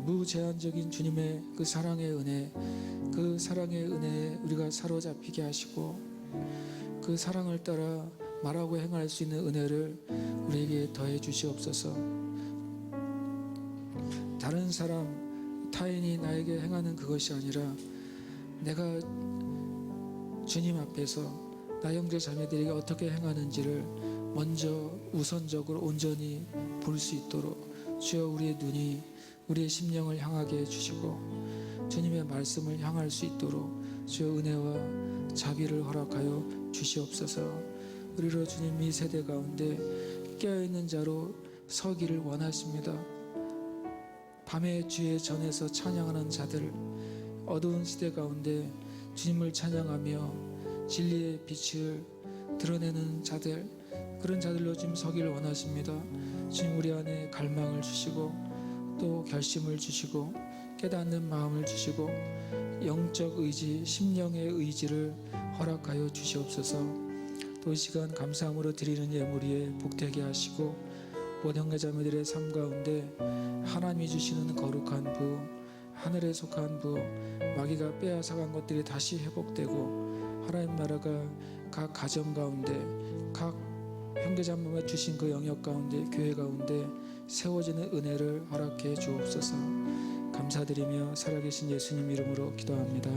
무제한적인 주님의 그 사랑의 은혜, 그 사랑의 은혜에 우리가 사로잡히게 하시고 그 사랑을 따라 말하고 행할 수 있는 은혜를 우리에게 더해 주시옵소서. 다른 사람, 타인이 나에게 행하는 그것이 아니라 내가 주님 앞에서 나 형제 자매들에게 어떻게 행하는지를 먼저 우선적으로 온전히 볼 수 있도록 주여 우리의 눈이 우리의 심령을 향하게 해주시고 주님의 말씀을 향할 수 있도록 주여 은혜와 자비를 허락하여 주시옵소서. 우리로 주님 이 세대 가운데 깨어있는 자로 서기를 원하십니다. 밤의 주의 전에서 찬양하는 자들, 어두운 시대 가운데 주님을 찬양하며 진리의 빛을 드러내는 자들, 그런 자들로 지금 서기를 원하십니다. 주님 우리 안에 갈망을 주시고 또 결심을 주시고 깨닫는 마음을 주시고 영적 의지, 심령의 의지를 허락하여 주시옵소서. 또 이 시간 감사함으로 드리는 예물 위에 복되게 하시고 모든 형제자매들의 삶 가운데 하나님이 주시는 거룩한 부, 하늘에 속한 부, 마귀가 빼앗아간 것들이 다시 회복되고 하나님 나라가 각 가정 가운데 각 형제자매가 주신 그 영역 가운데 교회 가운데 세워지는 은혜를 허락해 주옵소서. 감사드리며 살아계신 예수님 이름으로 기도합니다.